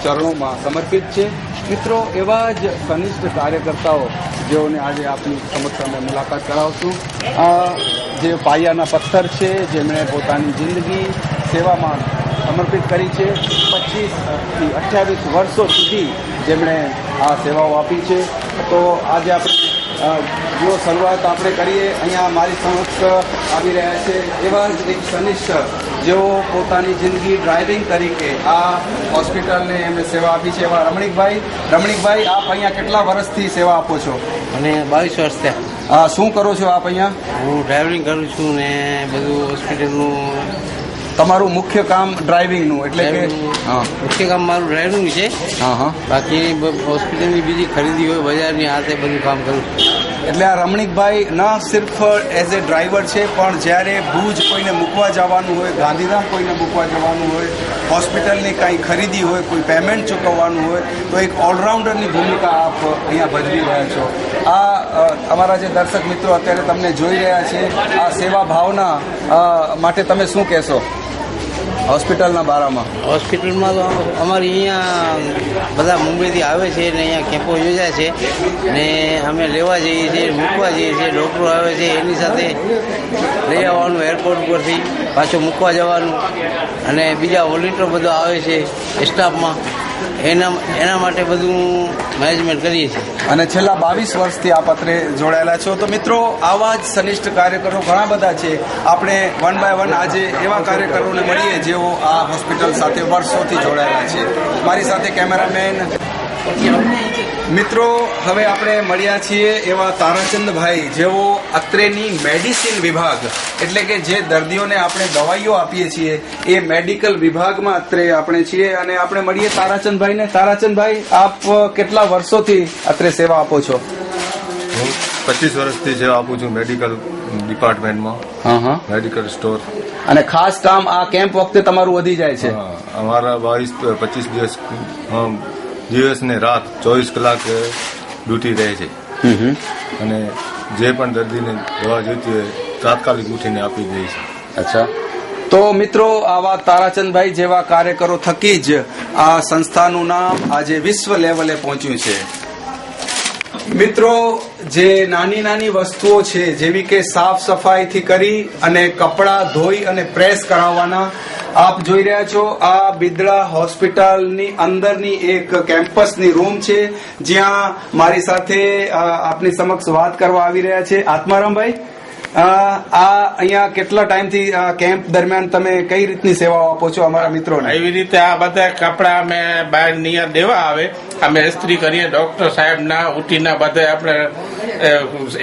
Speaker 7: ચરણોમાં સમર્પિત છે. મિત્રો, એવા જ ઘનિષ્ઠ કાર્યકર્તાઓ જેઓને આજે આપની સમક્ષ અમે મુલાકાત કરાવશું, જે પાયાના પથ્થર છે, જેમણે પોતાની જિંદગી સેવામાં સમર્પિત કરી છે. 25 થી 28 વર્ષો સુધી જેમણે આ સેવાઓ આપી છે. તો આજે આપણે જો શરૂઆત આપણે કરીએ, અહીંયા મારી સમક્ષ આવી રહ્યા છે એવા જ એક કનિષ્ઠ જેઓ પોતાની જિંદગી ડ્રાઇવિંગ તરીકે આ હોસ્પિટલને એમને સેવા આપી છે એવા રમણીકભાઈ, આપ અહીંયા કેટલા વર્ષથી સેવા આપો છો?
Speaker 8: અને 22 વર્ષ થયા.
Speaker 7: શું કરો છો આપ અહીંયા?
Speaker 8: હું ડ્રાઇવિંગ કરું છું ને બધું હોસ્પિટલનું.
Speaker 7: તમારું મુખ્ય કામ ડ્રાઇવિંગનું એટલે કે?
Speaker 8: મુખ્ય કામ મારું ડ્રાઇવિંગ છે. બાકી હોસ્પિટલની બીજી ખરીદી હોય બજારની હાથે બધું કામ કરું છું.
Speaker 7: એટલે આ રમણીકભાઈ ન સિર્ફ એઝ એ ડ્રાઈવર છે, પણ જ્યારે ભુજ કોઈને મૂકવા જવાનું હોય, ગાંધીધામ કોઈને મૂકવા જવાનું હોય, હોસ્પિટલની કાંઈ ખરીદી હોય, કોઈ પેમેન્ટ ચૂકવવાનું હોય, તો એક ઓલરાઉન્ડરની ભૂમિકા આપ અહીંયા ભજવી રહ્યા છો. આ અમારા જે દર્શક મિત્રો અત્યારે તમને જોઈ રહ્યા છે, આ સેવા ભાવના માટે તમે શું કહેશો હોસ્પિટલના બારામાં?
Speaker 8: હોસ્પિટલમાં તો અમારે અહીંયા બધા મુંબઈથી આવે છે ને અહીંયા કેમ્પો યોજાય છે ને અમે લેવા જઈએ છીએ, મૂકવા જઈએ છીએ. ડૉક્ટરો આવે છે, એની સાથે લઈ આવવાનું એરપોર્ટ પરથી, પાછું મૂકવા જવાનું અને બીજા વોલેન્ટિયર બધા આવે છે સ્ટાફમાં, એના માટે બધું મેનેજમેન્ટ કરીએ છીએ.
Speaker 7: અને છેલ્લા 22 વર્ષથી આ પત્રે જોડાયેલા છો. તો મિત્રો, આવા જ સનિષ્ઠ કાર્યકરો ઘણા બધા છે. આપણે વન બાય વન આજે એવા કાર્યકરોને મળીએ જેઓ આ હોસ્પિટલ સાથે વર્ષોથી જોડાયેલા છે. મારી સાથે કેમેરામેન. મિત્રો, હવે આપણે મળ્યા છીએ એવા તારાચંદભાઈ જેઓ અત્રેની મેડિસિન વિભાગ એટલે કે જે દર્દીઓને આપણે દવાઈઓ આપીએ છીએ એ મેડિકલ વિભાગમાં અત્રે આપણે છીએ અને આપણે મળીએ તારાચંદભાઈને. તારાચંદભાઈ, આપ કેટલા વર્ષોથી અત્રે સેવા આપો છો?
Speaker 9: હું 25 વર્ષથી સેવા આપું છું મેડિકલ ડિપાર્ટમેન્ટમાં, મેડિકલ સ્ટોર.
Speaker 7: અને ખાસ કામ આ કેમ્પ વખતે તમારું વધી જાય છે.
Speaker 9: અમારા 22-25 દિવસ ને રાત 24 કલાક ડ્યુટી રહે છે અને જે પણ દર્દીને દવા જોઈતી હોય તાત્કાલિક ઉઠીને આપી દે છે.
Speaker 7: અચ્છા. તો મિત્રો, આવા તારાચંદભાઈ જેવા કાર્યકરો થકી જ આ સંસ્થાનું નામ આજે વિશ્વ લેવલે પહોંચ્યું છે. મિત્રો, જે નાની નાની વસ્તુઓ છે જેવી કે સાફ સફાઈથી કરી અને કપડાં ધોઈ અને પ્રેસ કરાવવાના, આપ જોઈ રહ્યા છો આ બિદડા હોસ્પિટલની અંદરની એક કેમ્પસની રૂમ છે જ્યાં મારી સાથે આપની સમક્ષ વાત કરવા આવી રહ્યા છે આત્મારામભાઈ. આ અહીંયા કેટલા ટાઈમથી કેમ્પ દરમિયાન તમે કઈ રીતની સેવાઓ આપો છો અમારા મિત્રોને?
Speaker 2: એવી રીતે આ બધા કપડા અમે બહાર નિયર દેવા આવે, અમે ઇસ્ત્રી કરીએ. ડોક્ટર સાહેબના ઉટીના બધા આપણે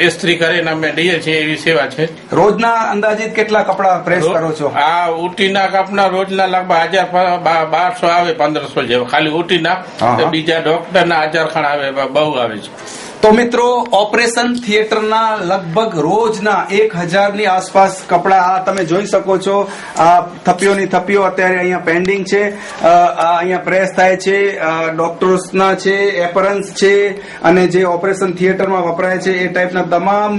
Speaker 2: ઇસ્ત્રી કરીને અમે દઈએ છીએ, એવી સેવા છે.
Speaker 7: રોજના અંદાજિત કેટલા કપડા પ્રેસ કરો છો?
Speaker 2: આ ઉટીના કપડા રોજના લગભગ 1200 આવે, 1500 જેવા ખાલી ઉટીના. બીજા ડોક્ટરના 1000 ખણ આવે, બહુ આવે છે.
Speaker 7: તો મિત્રો, ઓપરેશન થિયેટરના લગભગ રોજના 1000ની આસપાસ કપડા આ તમે જોઈ શકો છો. આ થપ્પીઓની થપ્પીઓ અત્યારે અહીંયા પેન્ડિંગ છે. આ અહીંયા પ્રેસ થાય છે, ડોક્ટર્સના છે, એપરન્સ છે અને જે ઓપરેશન થિયેટરમાં વપરાય છે એ ટાઈપના તમામ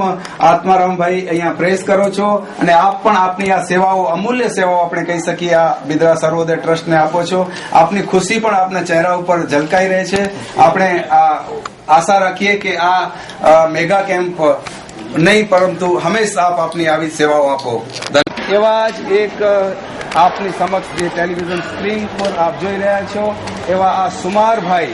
Speaker 7: આત્મારામભાઈ અહીંયા પ્રેસ કરો છો. અને આપ પણ આપની આ સેવાઓ, અમૂલ્ય સેવાઓ આપણે કહી શકીએ, આ બિદડા સર્વોદય ટ્રસ્ટને આપો છો. આપની ખુશી પણ આપના ચહેરા ઉપર ઝલકાઈ રહે છે. આપણે આશા રાખીએ કે આ મેગા કેમ્પ નહીં પરંતુ હંમેશા આપ આપની આવી સેવાઓ આપો. એવા જ એક આપની સમક્ષ જે ટેલિવિઝન સ્ક્રીન પર આપ જોઈ રહ્યા છો એવા આ સુમારભાઈ,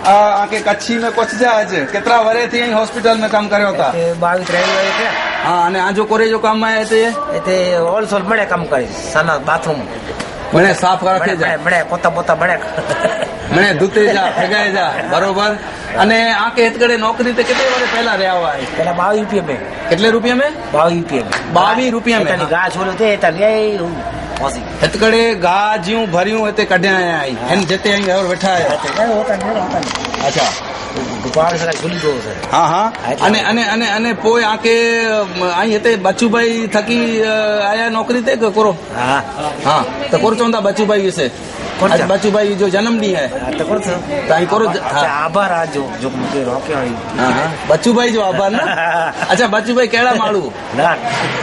Speaker 7: आके कच्छी में कुछ जा आज कितना वरे थी हॉस्पिटल में काम करो था
Speaker 8: 22-23
Speaker 7: हाँ અને આ જો કોરે જો કામ માં આયા
Speaker 8: તે હોલસેલ બડે કામ કરી સના બાથરૂમ
Speaker 7: મને સાફ રાખે જા
Speaker 8: બડે પોતા બડે
Speaker 7: મને ધૂતે જા ફગાય જા બરોબર અને આ કે હેતગડે નોકરી તે કેટલે વારે પહેલા રહ્યા હોય
Speaker 8: પેલા 22 રૂપિયા में
Speaker 7: કેટલે રૂપિયા में 22 રૂપિયા में
Speaker 8: તને ગા છોડ્યો તે તને હોસી
Speaker 7: હેતગડે ગા જ્યું ભર્યું હતે કઢ્યા આયા આઈ એન જતે અહીં ઓર બેઠા આયા અચ્છા
Speaker 8: દુકાન સરા ખુલી ગયો છે
Speaker 7: હા હા અને પોય આકે અહીં હતે બચુભાઈ થકી આયા નોકરી તે કે કોરો
Speaker 8: હા
Speaker 7: હા તો કોર ચોંદા બચુભાઈ વિશે आज बचूभाई जो जन्मदिन है ताई करो
Speaker 8: आभार आज जो मुझे रोके
Speaker 7: बचूभाई जो आभार ना अच्छा बचूभाई केड़ा माड़ू
Speaker 8: लाट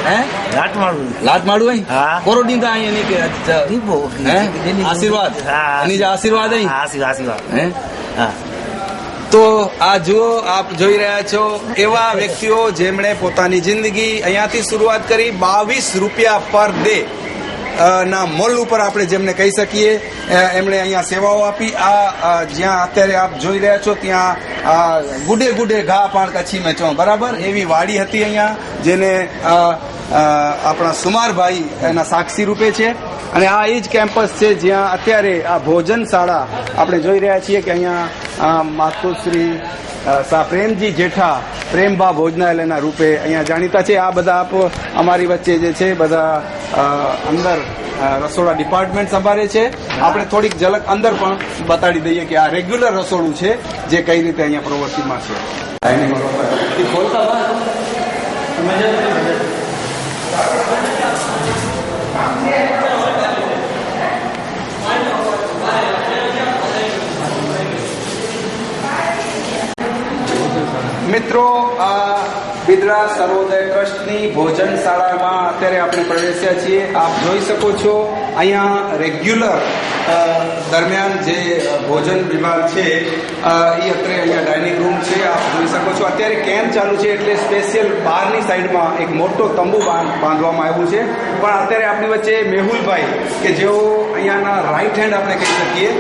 Speaker 7: हैं लाट माड़ू है कोरो दी था यानी के
Speaker 8: दीपो
Speaker 7: आशीर्वाद यानी जो आशीर्वाद है
Speaker 8: आशीर्वाद
Speaker 7: हैं તો આ જુઓ આપ જોઈ રહ્યા છો એવા વ્યક્તિઓ જેમણે પોતાની જિંદગી અહીંયાથી શરૂઆત કરી 22 રૂપિયા પર ડે ના મોલ ઉપર આપણે જેમને કહી શકીએ એમણે અહીંયા સેવાઓ આપી આ જ્યાં અત્યારે આપ જોઈ રહ્યા છો ત્યાં ગુડે ગુડે ઘા પણ કચ્છી મેં ચો બરાબર એવી વાડી હતી અહીંયા જેને આપણા સુમારભાઈ એના સાક્ષી રૂપે છે અને આ એ જ કેમ્પસ છે જ્યાં અત્યારે આ ભોજનશાળા આપણે જોઈ રહ્યા છીએ કે અહીંયા માતુશ્રી પ્રેમજી જેઠા પ્રેમભા ભોજનાલયના રૂપે અહીંયા જાણીતા છે આ બધા આપ અમારી વચ્ચે જે છે બધા અંદર રસોડા ડિપાર્ટમેન્ટ સંભાળે છે આપણે થોડીક ઝલક અંદર પણ બતાડી દઈએ કે આ રેગ્યુલર રસોડું છે જે કઈ રીતે અહીંયા પ્રવૃત્તિમાં છે મિત્રો આ બિદડા સર્વોદય ટ્રસ્ટની ભોજનશાળામાં અત્યારે આપણે પ્રવેશ્યા છીએ આપ જોઈ શકો છો અહીંયા રેગ્યુલર દરમિયાન જે ભોજન વિભાગ છે એ અત્યારે અહીંયા ડાઇનિંગ રૂમ છે આપ જોઈ શકો છો અત્યારે કેમ્પ ચાલુ છે એટલે સ્પેશિયલ બહારની સાઈડમાં એક મોટો તંબુ બાંધવામાં આવ્યું છે પણ અત્યારે આપણી વચ્ચે મેહુલભાઈ કે જેઓ અહીંયાના રાઈટ હેન્ડ આપણે કહી શકીએ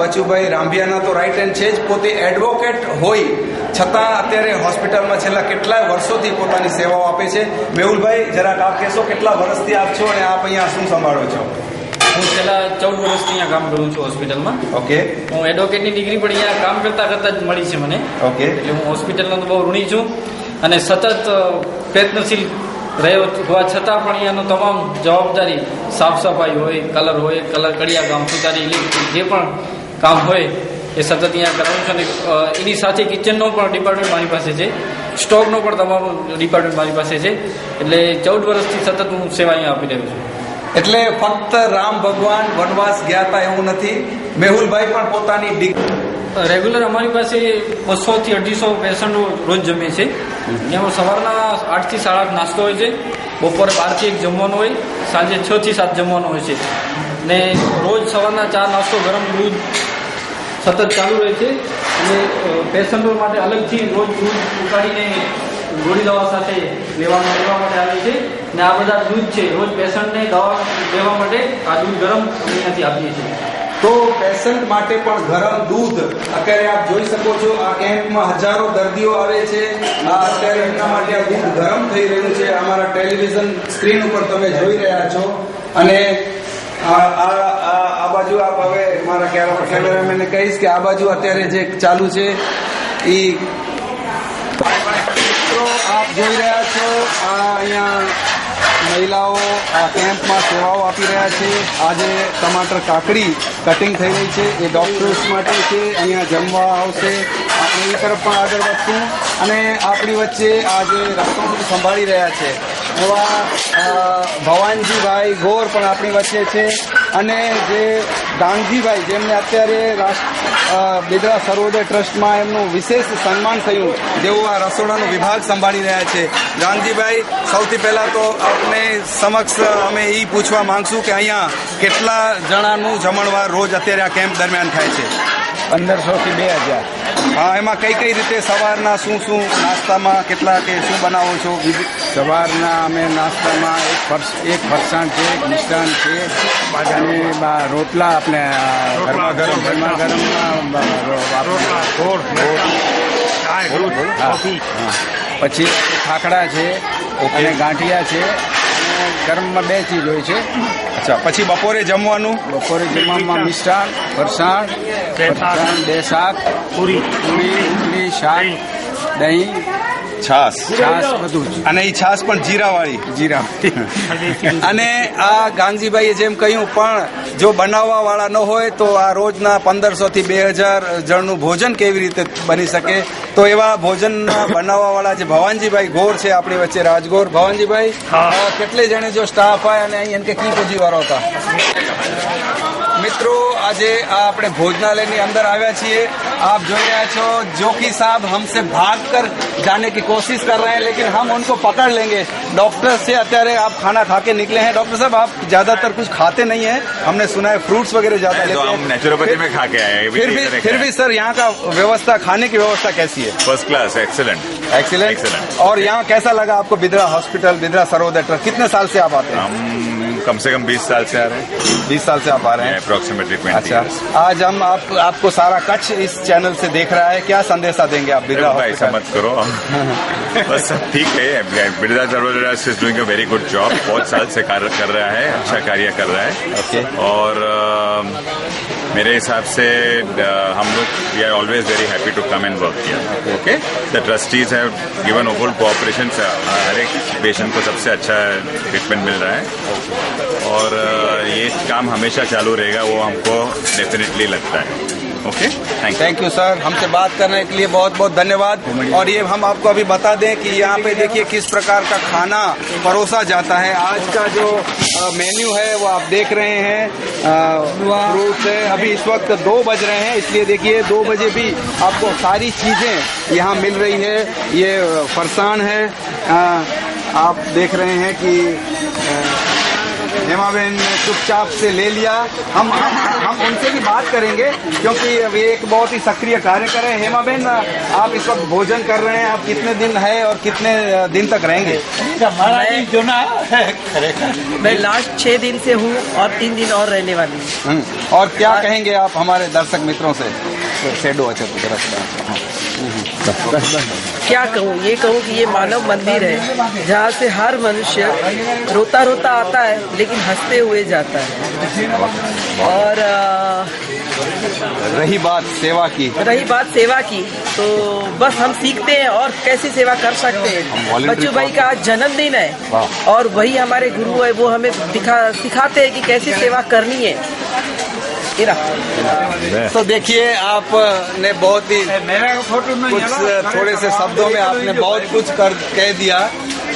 Speaker 7: બચુભાઈ રાંભિયાના તો રાઈટ હેન્ડ છે જ પોતે એડવોકેટ હોય છતાં અત્યારે હોસ્પિટલમાં છેલ્લા કેટલાય વર્ષોથી પોતાની સેવાઓ આપે છે મેહુલભાઈ જરાક આપ કહેશો કેટલા વર્ષથી આપ છો અને આપ અહીંયા શું સંભાળો છો
Speaker 10: હું છેલ્લા 14 વર્ષથી અહીંયા કામ કરું છું હોસ્પિટલમાં
Speaker 7: ઓકે
Speaker 10: હું એડવોકેટની ડિગ્રી પણ અહીંયા કામ કરતા જ મળી છે મને
Speaker 7: ઓકે
Speaker 10: એટલે હું હોસ્પિટલનો તો બહુ ઋણી છું અને સતત પ્રયત્નશીલ રહ્યો હોવા છતાં પણ અહીંયાનો તમામ જવાબદારી સાફ સફાઈ હોય કલર કડિયા કામ સુધારી ઇલેક્ટ્રિક જે પણ કામ હોય એ સતત અહીંયા કરાવું છું અને એની સાથે કિચનનો પણ ડિપાર્ટમેન્ટ મારી પાસે છે સ્ટોકનો પણ તમામ ડિપાર્ટમેન્ટ મારી પાસે છે એટલે 14 વર્ષથી સતત હું સેવા અહીંયા આપી રહ્યો છું
Speaker 7: એટલે ફક્ત રામ ભગવાન વનવાસ ગયા હતા એવું નથી મેહુલભાઈ પણ પોતાની
Speaker 10: રેગ્યુલર અમારી પાસે 200 થી 250 પેશન્ટો રોજ જમે છે એમાં સવારના 8 થી 8:30 નાસ્તો હોય છે બપોરે 12 થી 1 જમવાનું હોય સાંજે 6 થી 7 જમવાનું હોય છે ને રોજ સવારના 4 નાસ્તો ગરમ દૂધ સતત ચાલુ રહે છે અને પેશન્ટો માટે અલગથી રોજ દૂધ ઉકાળીને ગોળી દવા સાથે લેવા માટે આવે છે ને આ બધા દૂધ છે રોજ પેશન્ટને દવા લેવા માટે આ દૂધ ગરમ અહીંયાથી આપીએ છીએ
Speaker 7: તો પેશન્ટ માટે પણ ગરમ દૂધ અત્યારે આપ જોઈ શકો છો આ કેમ્પમાં હજારો દર્દીઓ આવે છે અત્યારે એમના માટે આ દૂધ ગરમ થઈ રહ્યું છે અમારા ટેલિવિઝન સ્ક્રીન ઉપર તમે જોઈ રહ્યા છો અને આ બાજુ આપ હવે મારા કેમેરામેનને કહીશ કે આ બાજુ અત્યારે જે ચાલુ છે એ આપ જોઈ રહ્યા છો આ અહીંયા મહિલાઓ આ કેમ્પમાં સેવાઓ આપી રહ્યા છે આજે ટમાટર કાકડી કટિંગ થઈ રહી છે એ ડોક્ટર્સ માટે છે અહીંયા જમવા આવશે આપણે એ તરફ પણ આગળ વધશું અને આપણી વચ્ચે આજે રસોડું સંભાળી રહ્યા છે એવા ભવાનજીભાઈ ગોર પણ આપણી વચ્ચે છે અને જે દાનજીભાઈ જેમને અત્યારે બિદડા સર્વોદય ટ્રસ્ટમાં એમનું વિશેષ સન્માન થયું જેઓ આ રસોડાનો વિભાગ સંભાળી રહ્યા છે દાનજીભાઈ સૌથી પહેલા તો આપને સમક્ષ અમે એ પૂછવા માંગશું કે અહીંયા કેટલા જણાનું જમણવાર રોજ અત્યારે આ કેમ્પ દરમિયાન થાય છે
Speaker 8: 1500 થી 2000
Speaker 7: હા, એમાં કઈ કઈ રીતે સવારના શું શું નાસ્તામાં કેટલા કે શું બનાવો છો?
Speaker 11: સવારના અમે નાસ્તામાં એક ફરસાણ છે, એક મિષ્ટાન છે, અને રોટલા આપણે ગરમા ગરમ પછી ખાખડા છે અને ગાંઠિયા છે, અને ગરમમાં 2 ચીજ હોય છે.
Speaker 7: અચ્છા, પછી બપોરે જમવાનું?
Speaker 11: બપોરે જમવામાં મિષ્ટાન, ફરસાણ, 2 શાક, પૂરી, રોટલી, શાક, દહીં,
Speaker 7: છાસ
Speaker 11: બધું જ.
Speaker 7: અને એ છાસ પણ જીરાવાળી?
Speaker 11: જીરા.
Speaker 7: અને આ ગાંધીભાઈએ જેમ કહ્યું, પણ જો બનાવવા વાળા ન હોય તો આ રોજના 1500 થી 2000 જણનું ભોજન કેવી રીતે બની શકે? તો એવા ભોજન બનાવવા વાળા જે ભવાનજીભાઈ ગોર છે આપણી વચ્ચે, રાજગોર. ભવાનજીભાઈ, કેટલે જણે જો સ્ટાફ આય અને અહીં કે કી પૂજી વાળો હતા? મિત્રો, આજે આપણે ભोजनालय अंदर आया છીએ. आप जो रहे છો जोकी साहब हमसे भाग कर जाने की कोशिश कर रहे हैं, लेकिन हम उनको पकड़ लेंगे. डॉक्टर से अत्यारे आप खाना खा के निकले हैं. डॉक्टर साहब, आप ज्यादातर कुछ खाते नहीं है, हमने सुना है फ्रूट्स वगैरह ज्यादा लेते हैं.
Speaker 12: हम नेचुरोपैथी में खा के आए हैं.
Speaker 7: फिर भी सर, यहाँ का व्यवस्था, खाने की व्यवस्था कैसी है?
Speaker 12: First class, excellent.
Speaker 7: और यहाँ कैसा लगा आपको बिद्रा हॉस्पिटल, बिद्रा सर्वोदय ट्रस्ट? कितने साल से आप आते हैं?
Speaker 12: हम कम से कम 20 साल से आ रहे हैं.
Speaker 7: 20 साल से आप आ रहे हैं?
Speaker 12: अप्रोक्सीमेटली 20
Speaker 7: अच्छा, आज हम आपको सारा कच्छ इस चैनल से देख रहा है. क्या संदेशा देंगे आप बिरला
Speaker 12: भाई? ऐसा मत करो. बस सब ठीक है. Birla Sarvodaya trust is doing a very good job. बहुत साल से कार्य कर रहा है, अच्छा कार्य कर रहा है.
Speaker 7: ओके.
Speaker 12: और मेरे हिसाब से हम लोग we are always very happy to come and work here. Okay. The trustees have given full cooperation. हर एक पेशेंट को सबसे अच्छा ट्रीटमेंट मिल रहा है, और ये काम हमेशा चालू रहेगा, वो हमको डेफिनेटली लगता है. Okay,
Speaker 7: thank you sir. हमसे बात करने के लिए बहुत बहुत धन्यवाद. और ये हम आपको अभी बता दें कि यहाँ पे देखिए किस प्रकार का खाना परोसा जाता है. आज का जो मेन्यू है वो आप देख रहे हैं. फ्रूट्स है. अभी इस वक्त 2 बज रहे हैं, इसलिए देखिए 2 बजे भी आपको सारी चीजें यहाँ मिल रही है. ये फरसान है, आप देख रहे हैं कि हेमाबेन ने चुपचाप से ले लिया. हम उनसे भी बात करेंगे, क्योंकि वे एक बहुत ही सक्रिय कार्य कर रहे हैं. हेमाबेन, आप इस वक्त भोजन कर रहे हैं, आप कितने दिन है और कितने दिन तक रहेंगे?
Speaker 13: मैं लास्ट 6 दिन से हूँ और 3 दिन और रहने वाली हूँ.
Speaker 7: और क्या कहेंगे आप हमारे दर्शक मित्रों से?
Speaker 13: क्या कहूँ, ये कहूँ कि ये मानव मंदिर है, जहाँ से हर मनुष्य रोता रोता आता है लेकिन हंसते हुए जाता है. और
Speaker 7: रही बात सेवा की, तो बस हम सीखते हैं और कैसे सेवा कर सकते हैं. बच्चू भाई का आज जन्मदिन है, और वही हमारे गुरु है, वो हमें सिखाते हैं कि कैसे सेवा करनी है. तो देखिए, आपने बहुत ही कुछ थोड़े से शब्दों में आपने बहुत कुछ कह दिया.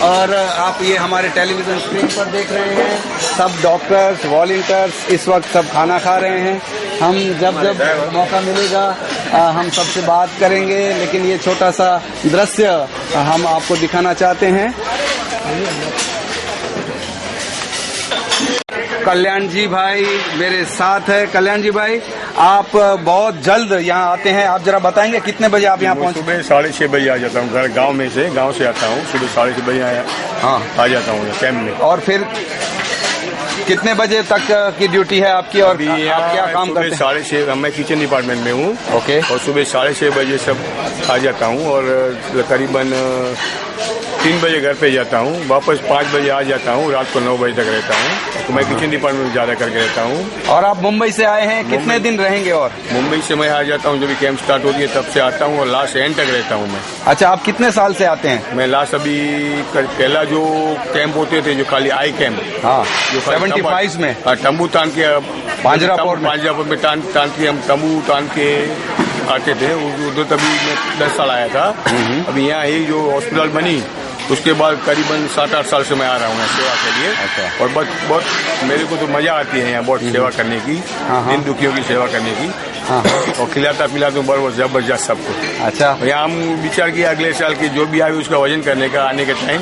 Speaker 7: और आप ये हमारे टेलीविजन स्क्रीन पर देख रहे हैं, सब डॉक्टर्स, वॉलंटियर्स इस वक्त सब खाना खा रहे हैं. हम जब मौका मिलेगा हम सबसे बात करेंगे, लेकिन ये छोटा सा दृश्य हम आपको दिखाना चाहते हैं. कल्याण जी भाई मेरे साथ है. कल्याण जी भाई, आप बहुत जल्द यहाँ आते हैं, आप जरा बताएंगे कितने बजे आप यहाँ पहुँचे?
Speaker 14: सुबह 6:30 बजे आ जाता हूँ. घर गांव से आता हूँ. सुबह 6:30 बजे आ जाता हूँ कैंप में.
Speaker 7: और फिर कितने बजे तक की ड्यूटी है आपकी, और आप क्या काम करते हैं?
Speaker 14: 6:30. मैं किचन डिपार्टमेंट में हूँ.
Speaker 7: ओके.
Speaker 14: और सुबह 6:30 बजे सब आ जाता हूँ, और करीबन 3 बजे घर पे जाता हूँ. वापस 5 बजे आ जाता हूँ. रात को 9 बजे तक रहता हूँ. तो मैं किचन डिपार्टमेंट में ज्यादा करके रहता हूँ.
Speaker 7: और आप मुंबई से आए हैं, कितने दिन रहेंगे? और
Speaker 14: मुंबई से मैं आ जाता हूँ, जब भी कैंप स्टार्ट होती है तब से आता हूँ, और लास्ट एंड तक रहता हूँ मैं.
Speaker 7: अच्छा, आप कितने साल से आते हैं?
Speaker 14: मैं लास्ट अभी पहला जो कैंप होते थे, जो खाली आई कैंप,
Speaker 7: हाँ,
Speaker 14: जो
Speaker 7: 75 में
Speaker 14: तंबू तान के
Speaker 7: पांजरापुर में
Speaker 14: तान के हम तंबू तान के आते थे. उधर तभी मैं 10 साल आया था. अभी यहाँ ही जो हॉस्पिटल बनी उसके बाद करीबन 7-8 साल से मैं आ रहा हूँ यहाँ सेवा के लिए।
Speaker 3: अच्छा।
Speaker 14: और बहुत मेरे को तो मजा आती है यहाँ बहुत सेवा करने की, दिन दुखियों की सेवा करने की। और खिलाता पिलाता हूँ बराबर जबरदस्त सबको।
Speaker 3: अच्छा।
Speaker 14: यहाँ हम विचार किया अगले साल की जो भी आए उसका वजन करने का आने के टाइम,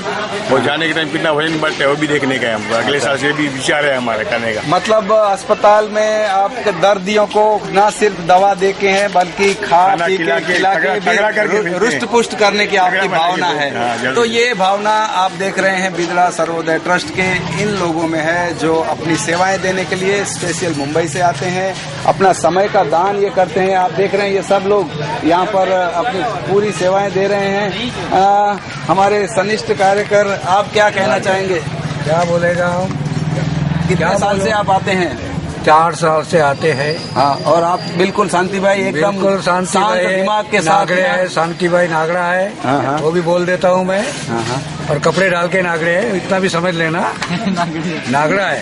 Speaker 14: और जाने के टाइम कितना वजन बढ़ता है वो भी देखने का है हमको। अगले साल से भी विचार है हमारा करने का।
Speaker 7: मतलब अस्पताल में आपके दर्दियों को न सिर्फ दवा दे के हैं बल्कि खिला के रुष्ट पुष्ट करने की आपकी भावना है। तो ये भावना आप देख रहे हैं बिदड़ा सर्वोदय ट्रस्ट के इन लोगों में है, जो अपनी सेवाएं देने के लिए स्पेशल मुंबई से आते हैं, अपना समय का दान ये करते हैं। आप देख रहे हैं ये सब लोग यहाँ पर अपनी पूरी सेवाएं दे रहे हैं। हमारे सनिष्ठ कार्यकर, आप क्या कहना चाहेंगे?
Speaker 11: क्या बोलेगा हम?
Speaker 7: कितने साल से आप आते हैं?
Speaker 11: 4 साल से आते हैं।
Speaker 7: हाँ, और आप बिल्कुल शांति भाई एकदम
Speaker 11: बिल्कुल शांत
Speaker 7: दिमाग के साथ
Speaker 11: नागड़े है। शांति भाई नागड़ा है।
Speaker 7: हाँ।
Speaker 11: वो भी बोल देता हूँ मैं।
Speaker 7: हाँ।
Speaker 11: और कपड़े डाल के नागड़े है, इतना भी समझ लेना। नागड़ा है।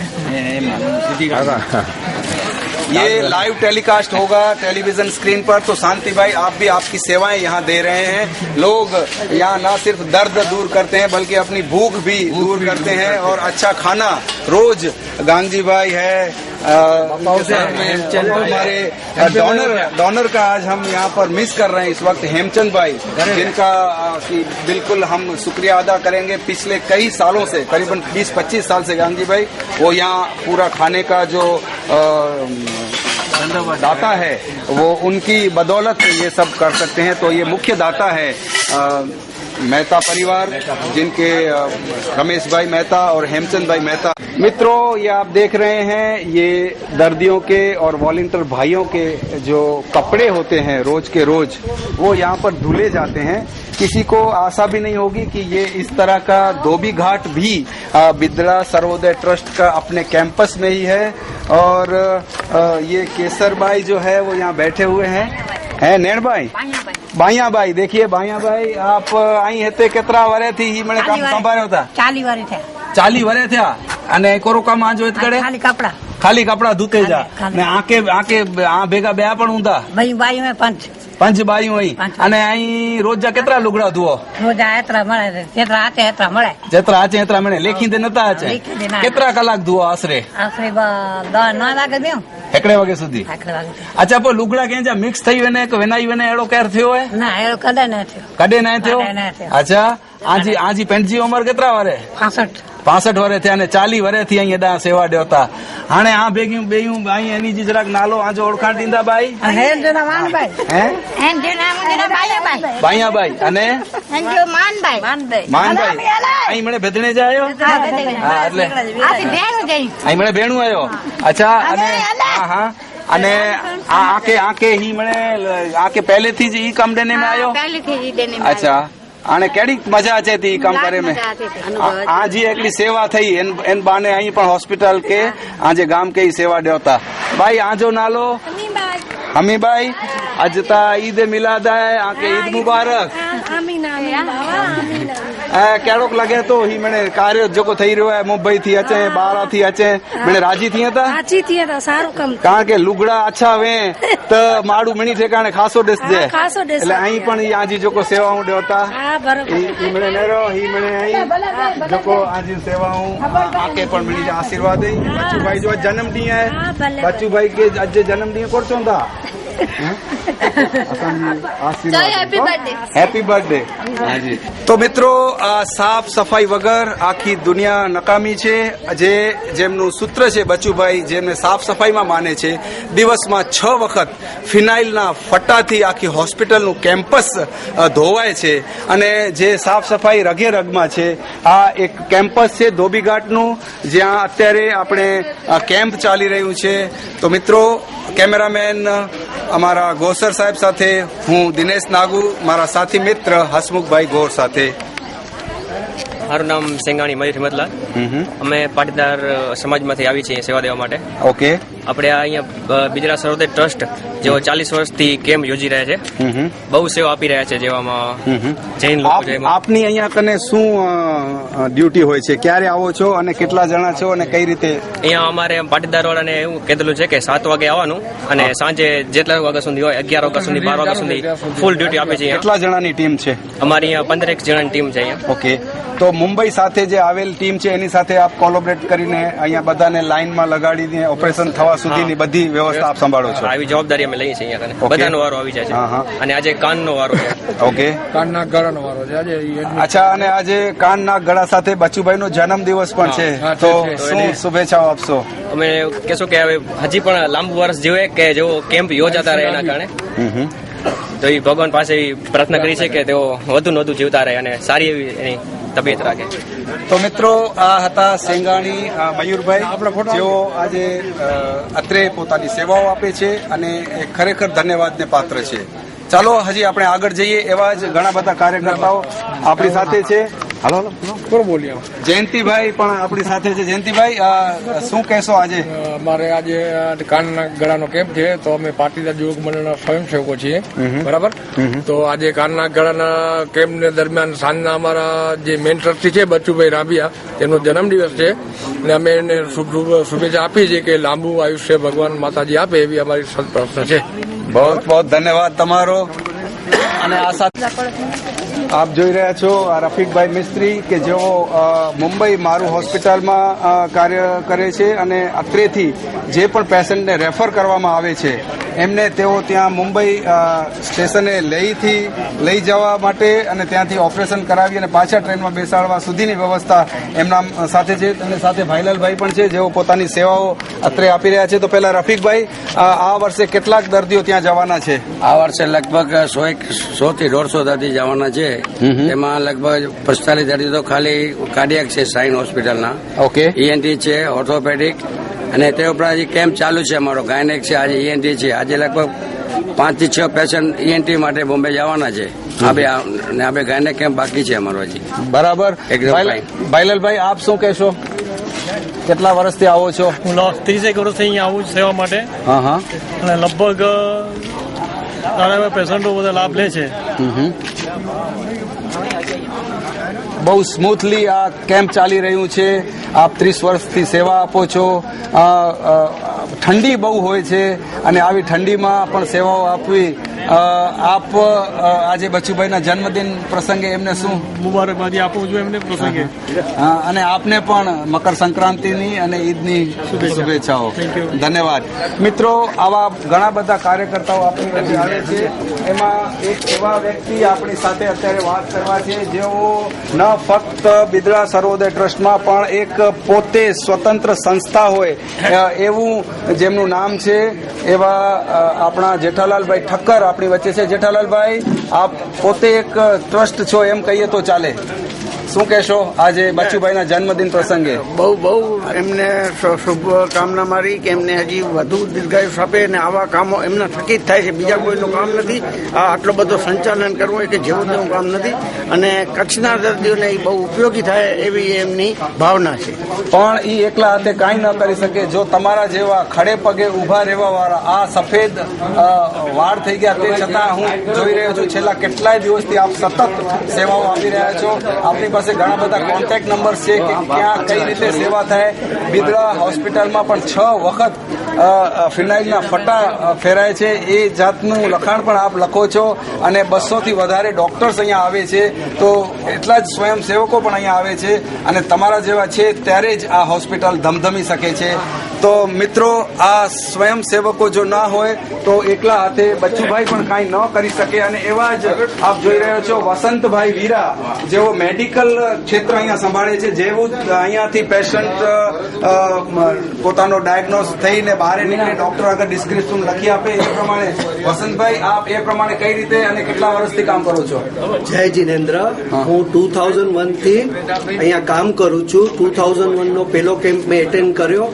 Speaker 7: ये लाइव टेलीकास्ट होगा टेलीविजन स्क्रीन पर, तो शांति भाई आप भी आपकी सेवाएं यहाँ दे रहे हैं। लोग यहाँ न सिर्फ दर्द दूर करते हैं बल्कि अपनी भूख भी दूर करते हैं, और अच्छा खाना रोज। गांधी भाई है हमारे डोनर का आज हम यहाँ पर मिस कर रहे हैं इस वक्त, हेमचंद भाई, जिनका बिल्कुल हम शुक्रिया अदा करेंगे। पिछले कई सालों से, करीबन 20-25 साल से गांधी भाई वो यहाँ पूरा खाने का जो दाता है वो उनकी बदौलत ये सब कर सकते हैं। तो ये मुख्य दाता है मेहता परिवार, जिनके रमेश भाई मेहता और हेमचंद भाई मेहता। मित्रों, ये आप देख रहे हैं ये दर्दियों के और वॉलंटियर भाइयों के जो कपड़े होते हैं रोज के रोज, वो यहाँ पर धुले जाते हैं। किसी को आशा भी नहीं होगी कि ये इस तरह का धोबी घाट भी बिदड़ा सर्वोदय ट्रस्ट का अपने कैंपस में ही है। और ये केसर भाई जो है वो यहाँ बैठे हुए हैं नैण भाई, बाइया भाई। देखिए बाइया भाई, आप आई हेते केतरा वरे थी ही मने काम संभाळ्यो था?
Speaker 15: 40 वरे थे।
Speaker 7: 40 वरे थे। अने कोरो काम आजो इत करे? खाली कपड़ा धुते जा ने आके आ भेगा बया पण हुंदा?
Speaker 15: बाई में
Speaker 7: 5 बायूं हुई। अने आई रोज जा केतरा लुगड़ा धुओ?
Speaker 15: रोज एतरा मळे, जेतरा आचे एतरा मळे।
Speaker 7: जेतरा आचे एतरा मळे, लेखी दे नता आचे? केतरा कलाक धुओ आसरे?
Speaker 15: आसरे 9 वागे देऊ।
Speaker 7: एकड़े वगे सुधी? अच्छा, पोइ लुगड़ा कंहिंजा मिक्स थई वञे के वेनाई वञे अहिड़ो केर थियो है?
Speaker 15: ना, अहिड़ो कॾहिं न थियो।
Speaker 7: कॾहिं न थियो? अच्छा, आजी पेंट जी उमिरि केतिरा वरे? 65 वरे थिया ने 40 वरे थी आई एॾा सेवा ॾियो था। हाणे आ बेगियूं बेयूं भाई एनी जी जरा नालो आजो ओळखाण ॾींदा भाई?
Speaker 15: हेन जो नाम भाई हैं? हेन जो नाम मेरा
Speaker 7: बाइया भाई अने
Speaker 15: हेन जो मान भाई
Speaker 7: आई मने भेदणे जायो? हां, એટલે
Speaker 15: આથી બેણું જઈ
Speaker 7: आई मने भेणू आयो। अच्छा, अने हां अने आके ही मने आके पहले थी जी ई काम देने में आयो?
Speaker 15: पहले थी जी देने में।
Speaker 7: अच्छा, हाणे केड़ी मजा अचे थी कम करे में? आज एकड़ी सेवा थई एन बाने आई पण हॉस्पिटल के आजे गाम के ही सेवा ॾियो था। भाई आजो नालो? हमी भाई। अज ता ईद मिलाद है, आके ईद मुबारक। केड़ो लगे तो ही मने कार्य जो थई रह्यो है मुंबई थी अचे, बाहर थी अचे, मने राजी थी था?
Speaker 15: राजी थी था, सारो कम।
Speaker 7: कारण के लुगड़ा अच्छा वे त माड़ू मणी ठेकाणे खासो दिसजे।
Speaker 15: खासो दिस
Speaker 7: એટલે અહીં પણ આજી જોકો સેવાઓ દેવતા
Speaker 15: હા બરાબર
Speaker 7: ઈ મને નેરો ઈ મને અહીં જોકો આજી સેવાઓ આકે પણ મળી આશીર્વાદ દઈ। બच्चू भाई जो जन्म डी है, बच्चू भाई के अज जन्म डी कोण चोंदा? Happy birthday. हाँ जी। तो मित्रों, साफ सफाई वगर आखी दुनिया नकामी छे। जेमनु सूत्र छे बच्चूभाई, जेमने साफ सफाई में माने छे। दिवस में 6 वखत फिनाइल ना फट्टा थी आखी हॉस्पिटल नु कैंपस धोवाय छे। अने जे साफ सफाई रगे रगमा छे। आ एक कैंपस छे धोबीघाट नु, ज्यां अत्यारे आपणे कैंप चाली रह्યું छे। तो मित्रों, कैमरामैन अमारा गोसर साहेब साथे, हूँ दिनेश नागू, मारा साथी मित्र हसमुखभाई गौर साथे।
Speaker 16: મારું નામ સેંગાણી મયુર હિંમતલાલ। અમે પાટીદાર સમાજમાંથી આવી છીએ સેવા દેવા માટે।
Speaker 7: ओके।
Speaker 16: આપણે આ અહીંયા બિદડા સરોદય ટ્રસ્ટ જેઓ 40 વર્ષથી કેમ્પ યોજી રહ્યા છે, બહુ સેવા આપી રહ્યા છે. જેવામાં જૈન લોકો છે.
Speaker 7: આપની અહીંયા કને શું ડ્યુટી હોય છે? ક્યારે આવો છો અને કેટલા જણા છો અને કઈ રીતે?
Speaker 16: અહીંયા અમારે પાટીદાર વાળાને એવું કીધેલું છે કે 7 વાગે આવવાનું અને સાંજે જેટલા વાગ્યા સુધી હોય 11 વાગ્યા સુધી 12 વાગ્યા સુધી ફૂલ ડ્યુટી આપે છે.
Speaker 7: કેટલા જણાની ટીમ છે?
Speaker 16: અમારી અહીંયા 15 જણાની ટીમ છે અહીંયા.
Speaker 7: ઓકે, તો મુંબઈ સાથે જે આવેલ ટીમ છે એની સાથે આપ કોલોબરેટ કરીને અહીંયા બધાને લાઈનમાં લગાડીને ઓપરેશન થવા સુધીની બધી વ્યવસ્થા આપ સંભાળો છો?
Speaker 16: આવી જવાબદારી અમે લઈએ છીએ અહીંયા. બધાનો વારો આવી જાય છે અને આજે કાનનો વારો છે.
Speaker 7: ઓકે,
Speaker 11: કાનના ગળાનો વારો છે આજે.
Speaker 7: અચ્છા, અને આજે કાનના ગળા સાથે બચુભાઈનો જન્મદિવસ પણ છે, તો શું શુભેચ્છાઓ આપશો?
Speaker 16: અમે કહેશું કે હવે હજી પણ લાંબુ વર્ષ જીવે કે જેવો કેમ્પ યોજાતા રહે એના કારણે. તો એ ભગવાન પાસે પ્રાર્થના કરી છે કે તેઓ વધુ ને વધુ જીવતા રહે અને સારી એવી એની તબિયત રાખે.
Speaker 7: તો મિત્રો, આ હતા સેંગાણી મયુરભાઈ, જેઓ આજે અત્રે પોતાની સેવાઓ આપે છે અને એ ખરેખર ધન્યવાદને પાત્ર છે. ચાલો હજી આપણે આગળ જઈએ. એવા જ ઘણા બધા કાર્યકર્તાઓ આપણી સાથે છે. હાલો બોલીએ. જયંતિભાઈ પણ આપણી સાથે છે. જયંતિભાઈ, શું કહેશો આજે?
Speaker 11: અમારે આજે કાનના ગળાનો કેમ્પ છે, તો અમે પાટીદાર યુવક મંડળના સ્વયંસેવકો છીએ, બરાબર. તો આજે કાનના ગળાના કેમ્પ દરમિયાન સાંજના અમારા જે મેન ટ્રસ્ટી છે બચુભાઈ રાબિયા, તેમનો જન્મદિવસ છે અને અમે એને શુભેચ્છા આપી છે કે લાંબુ આયુષ્ય ભગવાન માતાજી આપે એવી અમારી સદપ્રાર્થના છે.
Speaker 7: બહુ બહુ ધન્યવાદ તમારો. અને આ સાથે આપ જોઈ રહ્યા છો આ રફીકભાઈ મિસ્ત્રી કે જેઓ મુંબઈ મારું હોસ્પિટલમાં કાર્ય કરે છે અને અત્રેથી જે પણ પેશન્ટને રેફર કરવામાં આવે છે એમને તેઓ ત્યાં મુંબઈ સ્ટેશને લઈ જવા માટે અને ત્યાંથી ઓપરેશન કરાવી અને પાછા ટ્રેનમાં બેસાડવા સુધીની વ્યવસ્થા એમના સાથે છે. અને સાથે ભાઈલાલભાઈ પણ છે જેઓ પોતાની સેવાઓ અત્રે આપી રહ્યા છે. તો પહેલા રફીકભાઈ, આ વર્ષે કેટલાક દર્દીઓ ત્યાં જવાના છે?
Speaker 8: આ વર્ષે લગભગ 100 થી 150 દર્દી જવાના છે. એમાં લગભગ 45 દર્દી તો ખાલી કાર્ડિયાક છે સાઇન હોસ્પિટલના.
Speaker 7: ઓકે,
Speaker 8: ઈએનટી છે, ઓર્થોપેડિક, અને તે ઉપરાંત કેમ્પ ચાલુ છે અમારો ગાયનેક છે, આજે ઈએનટી છે. આજે લગભગ 5 થી 6 પેશન્ટ ઈએનટી માટે બોમ્બે જવાના છે. આ બે ગાયનેક કેમ્પ બાકી છે અમારો હજી.
Speaker 7: બરાબર. ભાઈલાલભાઈ, આપ શું કહેશો? કેટલા વર્ષથી આવો છો?
Speaker 17: હું 30 વર્ષથી અહીંયા આવું સેવા માટે. અને લગભગ ઘણા એવા પેશન્ટો બધા લાભ લે છે.
Speaker 7: બહુ સ્મૂથલી આ કેમ્પ ચાલી રહ્યું છે. આપ 30 વર્ષથી સેવા આપો છો. ઠંડી બહુ હોય છે અને આવી ઠંડીમાં પણ સેવાઓ આપવી. આપ આજે બચુભાઈના જન્મદિન પ્રસંગે એમને શું
Speaker 17: મુબારકબાદી આપવું જોઈએ એમને પ્રસંગે?
Speaker 7: અને આપને પણ મકર સંક્રાંતિની અને ઈદની શુભેચ્છાઓ. ધન્યવાદ. મિત્રો, આવા ઘણા બધા કાર્યકર્તાઓ આપણી વચ્ચે આવે છે. એમાં એક એવા વ્યક્તિ આપણી સાથે અત્યારે વાત કરવા છે જેઓ ન ફક્ત બિદડા સર્વોદય ટ્રસ્ટમાં પણ એક પોતે સ્વતંત્ર સંસ્થા હોય એવું જેમનું નામ છે, એવા આપણા જેઠાલાલભાઈ ઠક્કર આપણી વચ્ચે છે. જેઠાલાલભાઈ, આપ પોતે એક ટ્રસ્ટ છો એમ કહીએ તો ચાલે. શું કહેશો આજે બચુભાઈના જન્મદિન પ્રસંગે?
Speaker 18: બહુ એમને શુભકામના મારી કે એમને હજી વધુ દીર્ઘાયુષ આપે અને આવા કામો એમના થકી જ થાય છે. બીજા કોઈનું કામ નથી. આ આટલો બધો સંચાલન કરવું એ કે જેવું તેવું કામ નથી અને કચ્છના દર્દીઓને એ બહુ ઉપયોગી થાય એવી એમની ભાવના છે.
Speaker 7: પણ એ એકલા હાથે કાંઈ ન કરી શકે. જો તમારા જેવા ખડે પગે ઉભા રહેવા વાળા આ સફેદ વાળ થઈ ગયા તે છતાં હું જોઈ રહ્યો છું છેલ્લા કેટલાય દિવસથી આપ સતત સેવાઓ આપી રહ્યા છો. આપણી પાસે ઘણા બધા કોન્ટેક્ટ નંબર છે કે ક્યાં કઈ રીતે સેવા થાય. બિદડા હોસ્પિટલમાં પણ 6 વખત ફિનાઇલના ફટા ફેરાય છે. એ જાતનું લખાણ પણ આપ લખો છો અને 200 થી વધારે ડોક્ટર્સ અહીંયા આવે છે. તો એટલા જ સ્વયંસેવકો પણ અહીંયા આવે છે અને તમારા જેવા છે ત્યારે જ આ હોસ્પિટલ ધમધમી શકે છે. તો મિત્રો, આ સ્વયંસેવકો જો ના હોય તો એકલા હાથે બચુભાઈ પણ કાંઈ ન કરી શકે. અને એવા જ આપ જોઈ રહ્યો છો વસંતભાઈ વીરા, જેઓ મેડિકલ ક્ષેત્ર અહીંયા સંભાળે છે. જેવું અહીંયાથી પેશન્ટ પોતાનો ડાયગ્નોસ થઈને બહાર નીકળે, ડોક્ટર આગળ ડિસ્ક્રિપ્શન લખી આપે એ પ્રમાણે. વસંતભાઈ, આપ એ પ્રમાણે કઈ રીતે અને કેટલા વર્ષથી કામ કરો છો?
Speaker 19: જય જિનેન્દ્ર. હું 2001 થી અહીંયા કામ કરું છું. 2001 નો પહેલો કેમ્પ મેં એટેન્ડ કર્યો.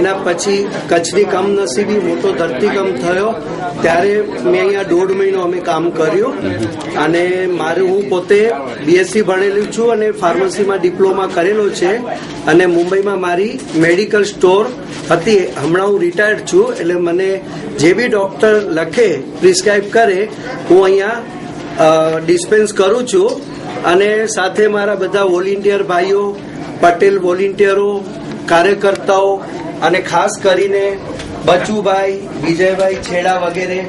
Speaker 19: એના એના પછી કચ્છની કમનસીબી મોટો ધરતીકંપ થયો ત્યારે મેં અહીંયા 1.5 મહિનો અમે કામ કર્યું અને હું પોતે BSc ભણેલું છું અને ફાર્મસીમાં ડિપ્લોમા કરેલો છે અને મુંબઈમાં મારી મેડિકલ સ્ટોર હતી. હમણાં હું રિટાયર્ડ છું એટલે મને જે બી ડોક્ટર લખે પ્રિસ્ક્રાઇબ કરે હું અહીંયા ડિસ્પેન્સ કરું છું અને સાથે મારા બધા વોલેન્ટિયર ભાઈઓ, પટેલ વોલેન્ટિયરો, કાર્યકર્તાઓ અને ખાસ કરીને બચુભાઈ, વિજયભાઈ છેડા વગેરે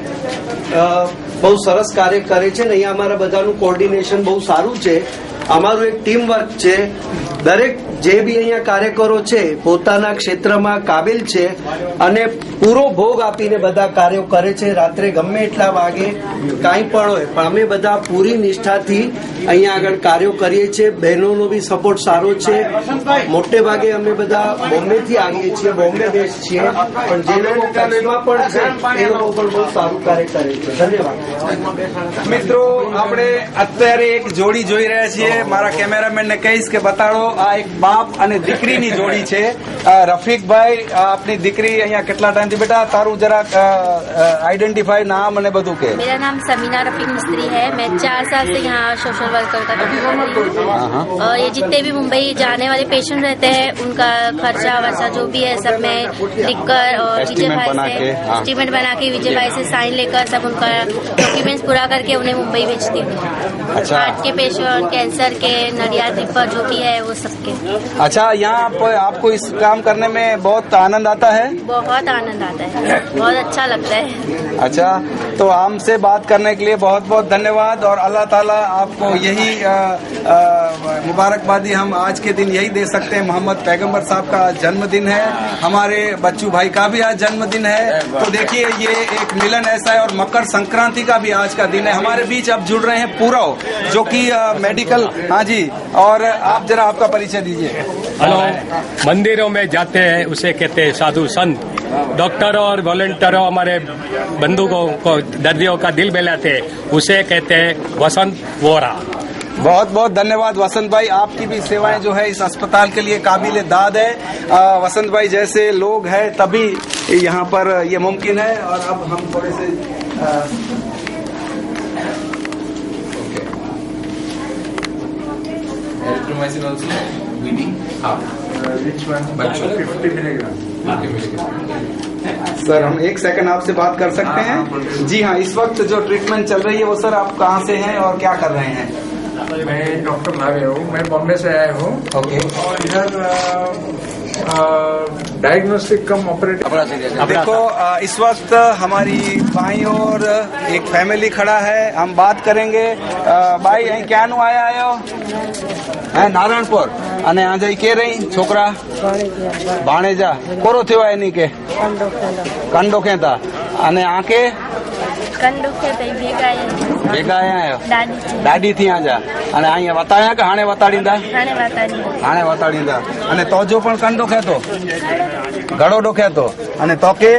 Speaker 19: બહુ સરસ કાર્ય કરે છે ને અહીંયા અમારા બધાનું કોર્ડિનેશન બહુ સારું છે. અમારું એક ટીમ વર્ક છે. દરેક જે બી અહીંયા કાર્યકરો છે પોતાના ક્ષેત્રમાં કાબિલ છે અને પૂરો ભોગ આપીને બધા કાર્યો કરે છે. રાત્રે ગમે એટલા વાગે કાંઈ પણ હોય પણ અમે બધા પૂરી નિષ્ઠાથી અહીંયા આગળ કાર્યો કરીએ છીએ. બહેનોનો બી સપોર્ટ સારો છે. મોટે ભાગે અમે બધા બોમ્બેથી આવીએ છીએ, બોમ્બે બેઝ છીએ, પણ જે લોકો કચ્છમાં પણ છે એ લોકો પણ બહુ સારું કાર્ય કરે છે. ધન્યવાદ.
Speaker 7: મિત્રો, આપણે અત્યારે એક જોડી જોઈ રહ્યા છીએ. મારા કેમેરામેનને કહીશ કે બતાડો, આ એક બાપ અને દીકરીની જોડી છે. રફીકભાઈ, આપની દીકરી અહીંયા કેટલા ટાઈમથી? बेटा तारू जरा आइडेंटिफाई नाम અને બધું કે.
Speaker 15: मेरा नाम समीना रफीक मिस्त्री है. मैं 4 साल से यहाँ सोशल वर्कर का काम कर रही हूँ और ये जितने भी मुंबई जाने वाले पेशेंट रहते हैं उनका खर्चा वर्चा जो भी है सब मैं लिखकर और विजय भाई से एस्टीमेट बना के विजय भाई से साइन लेकर सब उनका डॉक्यूमेंट्स पूरा करके उन्हें मुंबई भेजती हूँ. हार्ट के पेशेंट, कैंसर के, नडियाद रिफर जो भी है वो सबके.
Speaker 7: अच्छा, यहाँ पर आपको इस काम करने में बहुत आनंद आता है?
Speaker 15: बहुत आनंद आता है, बहुत अच्छा लगता है.
Speaker 7: अच्छा, तो हमसे बात करने के लिए बहुत बहुत धन्यवाद और अल्लाह ताला आपको यही मुबारकबादी हम आज के दिन यही दे सकते हैं. मोहम्मद पैगंबर साहब का जन्मदिन है, हमारे बच्चू भाई का भी आज जन्मदिन है. तो देखिए, ये एक मिलन ऐसा है और मकर संक्रांति का भी आज का दिन है. हमारे बीच अब जुड़ रहे हैं पूरव, जो कि मेडिकल. हाँ जी, और आप जरा आपका परिचय दीजिए.
Speaker 20: हेलो. मंदिरों में जाते हैं उसे कहते हैं साधु संत. डॉक्टरों और वॉलंटियरों हमारे बंधुओं को, दर्दियों का दिल बहलाते हैं उसे कहते हैं वसंत वोरा.
Speaker 7: बहुत बहुत धन्यवाद वसंत भाई. आपकी भी सेवाएं जो है इस अस्पताल के लिए काबिल दाद है. वसंत भाई जैसे लोग हैं तभी यहाँ पर ये मुमकिन है. और अब हम थोड़े से सर, हम 1 सेकंड आपसे बात कर सकते हैं? जी हाँ, इस वक्त जो ट्रीटमेंट चल रही है वो सर आप कहाँ से हैं और क्या कर रहे हैं?
Speaker 11: मैं डॉक्टर नागे हूँ, मैं बॉम्बे से आया हूँ.
Speaker 7: ओके.
Speaker 11: और इधर डायग्नोस्टिक कम ऑपरेटिव.
Speaker 7: देखो, इस वक्त हमारी भाई और एक फैमिली खड़ा है. हम बात करेंगे. भाई અહીં ક્યાંનું આયો? નારાયણપુર. અને આજે કે રહી છોકરા ભાણેજા કોરો થયો એની કે કંડો કેતા અને આ કે
Speaker 15: कंडो के भेगा
Speaker 7: आया दादी थी आजा અને અહીંયા વતાયા કે હાણે વતાડીંદા? હાણે વતાડીંદા. અને તો જો પણ કંડો ખેતો ઘડો ડોખેતો અને તો કે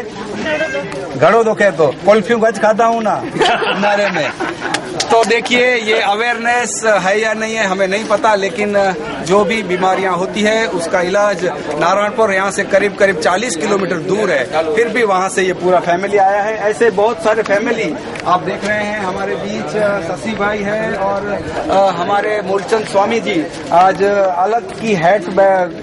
Speaker 7: घड़ो दुखे तो कुल्फी गज खाता हूँ ना नारे में. तो देखिए, ये अवेयरनेस है या नहीं है हमें नहीं पता, लेकिन जो भी बीमारियां होती है उसका इलाज नारायणपुर यहाँ से करीब करीब 40 किलोमीटर दूर है. फिर भी वहाँ से ये पूरा फैमिली आया है. ऐसे बहुत सारे फैमिली आप देख रहे हैं हमारे बीच. शशि भाई है और हमारे मूलचंद स्वामी जी आज अलग की हैट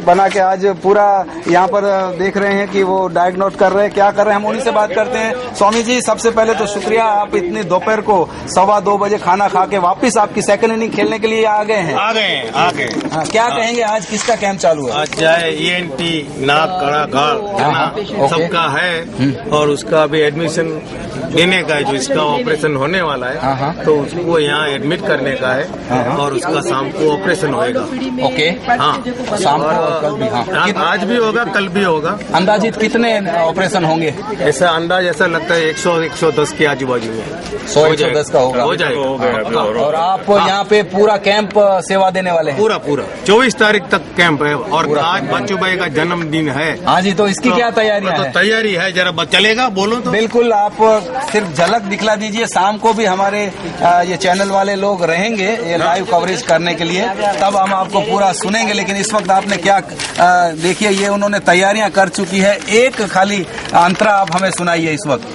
Speaker 7: बना के आज पूरा यहाँ पर देख रहे हैं कि वो डायग्नोट कर रहे हैं, क्या कर रहे हैं. हम उन्हीं से बात करते हैं. स्वामी जी, सबसे पहले तो शुक्रिया, आप इतनी दोपहर को 2:15 बजे खाना खा के वापिस आपकी सेकंड इनिंग खेलने के लिए आ गए हैं.
Speaker 21: आ गए.
Speaker 7: हाँ, क्या कहेंगे आज किसका कैंप चालू है?
Speaker 21: आज चाहे ENT, नाक, गला, गाल सबका है और उसका अभी एडमिशन देने का है. जो इसका ऑपरेशन होने वाला है तो उसको यहाँ एडमिट करने का है और उसका शाम को ऑपरेशन होएगा.
Speaker 7: ओके.
Speaker 21: हाँ,
Speaker 7: शाम को कल भी. हाँ,
Speaker 21: आज भी होगा, कल भी होगा.
Speaker 7: अंदाजित कितने ऑपरेशन होंगे?
Speaker 21: ऐसा अंदाज ऐसा लगता है 100-110 के आजू बाजू में
Speaker 7: 100-110 का होगा.
Speaker 21: हो जाएगा.
Speaker 7: और आप यहाँ पे पूरा कैंप सेवा देने वाले हैं?
Speaker 21: पूरा 24 तारीख तक कैंप है. और आज बच्चू भाई का जन्मदिन है.
Speaker 7: हाँ जी, तो इसकी क्या तैयारी है?
Speaker 21: तैयारी है, जरा चलेगा बोलो तो.
Speaker 7: बिल्कुल, आप
Speaker 1: सिर्फ झलक दिखला दीजिए, शाम को भी हमारे ये चैनल वाले लोग रहेंगे ये लाइव कवरेज करने के लिए, तब हम आपको पूरा सुनेंगे। लेकिन इस वक्त आपने क्या देखिए, ये उन्होंने तैयारियां कर चुकी है। एक खाली अंतरा आप हमें सुनाइए इस वक्त।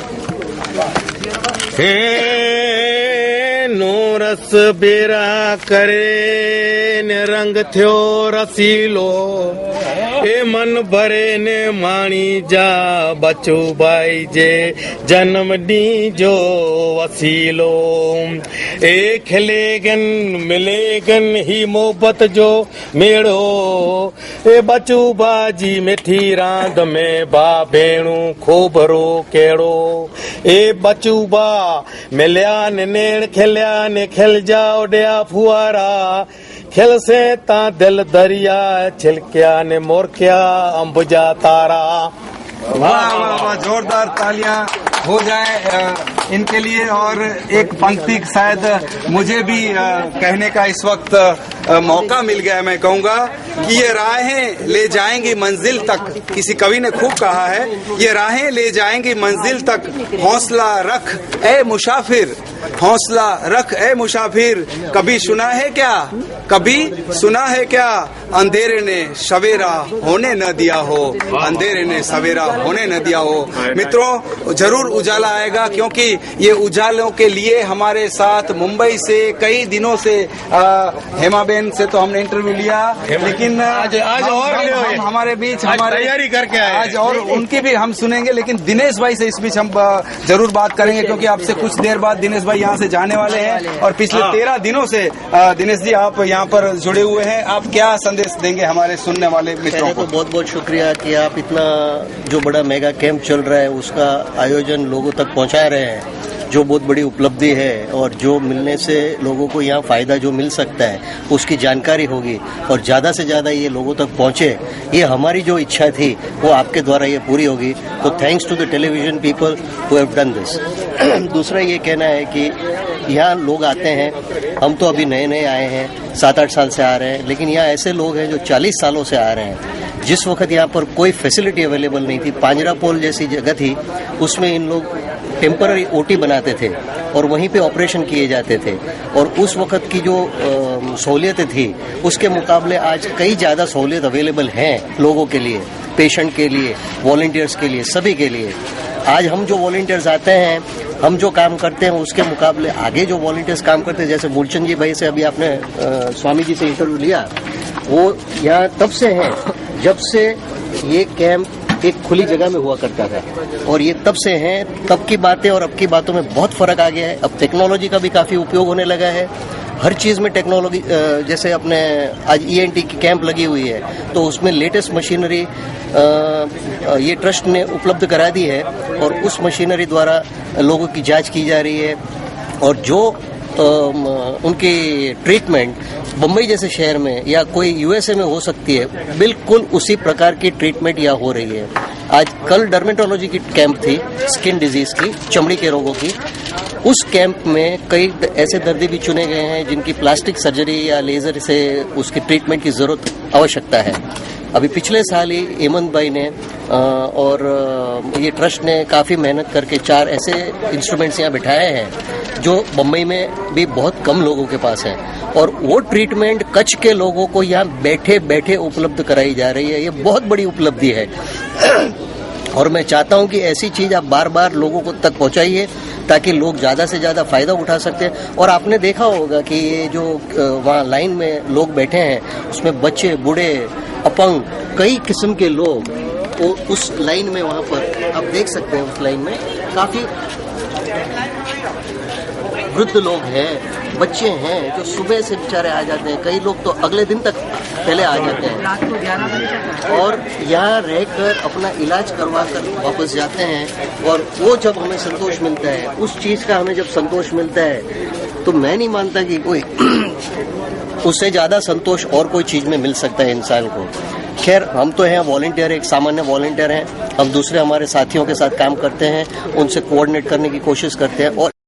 Speaker 21: नो रस बेरा करे ने रंग थियो रसीलो, ए मन भरे ने माणी जा बचो भाई जे जन्म डी जो वसीलो, ए खिलेगन मिलेगन ही मोहब्बत जो मेड़ो, ए बचू बाजी मिठी रांद में बा भेणू खोबरो केड़ो, ए बचू बा मिलिया ने नेण खिलिया ने खिल जाओ डिया फुआरा, खिल से ता दिल दरिया छिलकिया ने मोरकिया अंबुजा तारा।
Speaker 1: वाह वाह वाह, जोरदार तालियां हो जाए इनके लिए। और एक पंक्ति शायद मुझे भी कहने का इस वक्त मौका मिल गया। मैं कहूंगा कि ये राहें ले जाएंगी मंजिल तक, किसी कवि ने खूब कहा है, ये राहें ले जाएंगी मंजिल तक, हौसला रख ए मुसाफिर, हौसला रख ए मुसाफिर, कभी सुना है क्या, कभी सुना है क्या, अंधेरे ने सवेरा होने न दिया हो, अंधेरे ने सवेरा होने न दिया हो। मित्रों, जरूर उजाला आएगा, क्योंकि ये उजालों के लिए हमारे साथ मुंबई से कई दिनों से हेमाबेन से तो हमने इंटरव्यू लिया, लेकिन आज और हमारे बीच हमारे तैयारी करके आए आज, और उनकी भी हम सुनेंगे। लेकिन दिनेश भाई से इस बीच हम जरूर बात करेंगे, क्योंकि आपसे कुछ देर बाद दिनेश भाई यहाँ से जाने वाले हैं। और पिछले 13 दिनों से दिनेश जी आप यहाँ पर जुड़े हुए हैं, आप क्या संदेश देंगे हमारे सुनने वाले मित्रों को?
Speaker 4: बहुत बहुत शुक्रिया कि आप इतना जो बड़ा मेगा कैंप चल रहा है उसका आयोजन लोगों तक पहुँचा रहे हैं, जो बहुत बड़ी उपलब्धि है। और जो मिलने से लोगों को यहाँ फायदा जो मिल सकता है उसकी जानकारी होगी, और ज्यादा से ज्यादा ये लोगों तक पहुँचे, ये हमारी जो इच्छा थी वो आपके द्वारा ये पूरी होगी। तो thanks to the television people who have done this. दूसरा ये कहना है कि यहाँ लोग आते हैं, हम तो अभी नए नए आए हैं, 7-8 साल से आ रहे हैं, लेकिन यहाँ ऐसे लोग हैं जो 40 सालों से आ रहे हैं। जिस वक्त यहाँ पर कोई फैसिलिटी अवेलेबल नहीं थी, पांजरापोल जैसी जगह थी, उसमें इन लोग टेम्पररी ओटी बनाते थे और वहीं पे ऑपरेशन किए जाते थे। और उस वक्त की जो सहूलियतें थी उसके मुकाबले आज कई ज़्यादा सहूलियत अवेलेबल हैं लोगों के लिए, पेशेंट के लिए, वॉलंटियर्स के लिए, सभी के लिए। आज हम जो वॉलंटियर्स आते हैं, हम जो काम करते हैं उसके मुकाबले आगे जो वॉलंटियर्स काम करते हैं, जैसे मूलचंद जी भाई से अभी आपने स्वामी जी से इंटरव्यू लिया, वो यहाँ तब से हैं जब से ये कैंप एक खुली जगह में हुआ करता था, और ये तब से हैं। तब की बातें और अब की बातों में बहुत फर्क आ गया है। अब टेक्नोलॉजी का भी काफी उपयोग होने लगा है, हर चीज में टेक्नोलॉजी। जैसे अपने आज ENT की कैंप लगी हुई है, तो उसमें लेटेस्ट मशीनरी ये ट्रस्ट ने उपलब्ध करा दी है, और उस मशीनरी द्वारा लोगों की जांच की जा रही है। और जो उनकी ट्रीटमेंट बम्बई जैसे शहर में या कोई USA में हो सकती है, बिल्कुल उसी प्रकार की ट्रीटमेंट यहाँ हो रही है। आज कल डर्मेटोलॉजी की कैंप थी, स्किन डिजीज की, चमड़ी के रोगों की। उस कैंप में कई ऐसे दर्दी भी चुने गए हैं जिनकी प्लास्टिक सर्जरी या लेजर से उसकी ट्रीटमेंट की जरूरत आवश्यकता है। अभी पिछले साल ही हेमंत भाई ने और ये ट्रस्ट ने काफ़ी मेहनत करके 4 ऐसे इंस्ट्रूमेंट्स यहाँ बिठाए हैं जो बम्बई में भी बहुत कम लोगों के पास है, और वो ट्रीटमेंट कच्छ के लोगों को यहाँ बैठे बैठे उपलब्ध कराई जा रही है। ये बहुत बड़ी उपलब्धि है, और मैं चाहता हूँ कि ऐसी चीज़ आप बार बार लोगों को तक पहुँचाइए, ताकि लोग ज़्यादा से ज़्यादा फ़ायदा उठा सकते हैं। और आपने देखा होगा कि ये जो वहाँ लाइन में लोग बैठे हैं, उसमें बच्चे, बूढ़े, अपंग, कई किस्म के लोग वो उस लाइन में, वहाँ पर आप देख सकते हैं, उस लाइन में काफ़ी वृद्ध लोग हैं, बच्चे हैं जो सुबह से बेचारे आ जाते हैं। कई लोग तो अगले दिन तक पहले आ जाते हैं और यहाँ रहकर अपना इलाज करवा कर वापस जाते हैं। और वो जब हमें संतोष मिलता है, उस चीज़ का हमें जब संतोष मिलता है, तो मैं नहीं मानता कि कोई उससे ज़्यादा संतोष और कोई चीज़ में मिल सकता है इंसान को। खैर, हम तो हैं वॉलंटियर, एक सामान्य वॉलंटियर हैं। हम दूसरे हमारे साथियों के साथ काम करते हैं, उनसे कोऑर्डिनेट करने की कोशिश करते हैं। और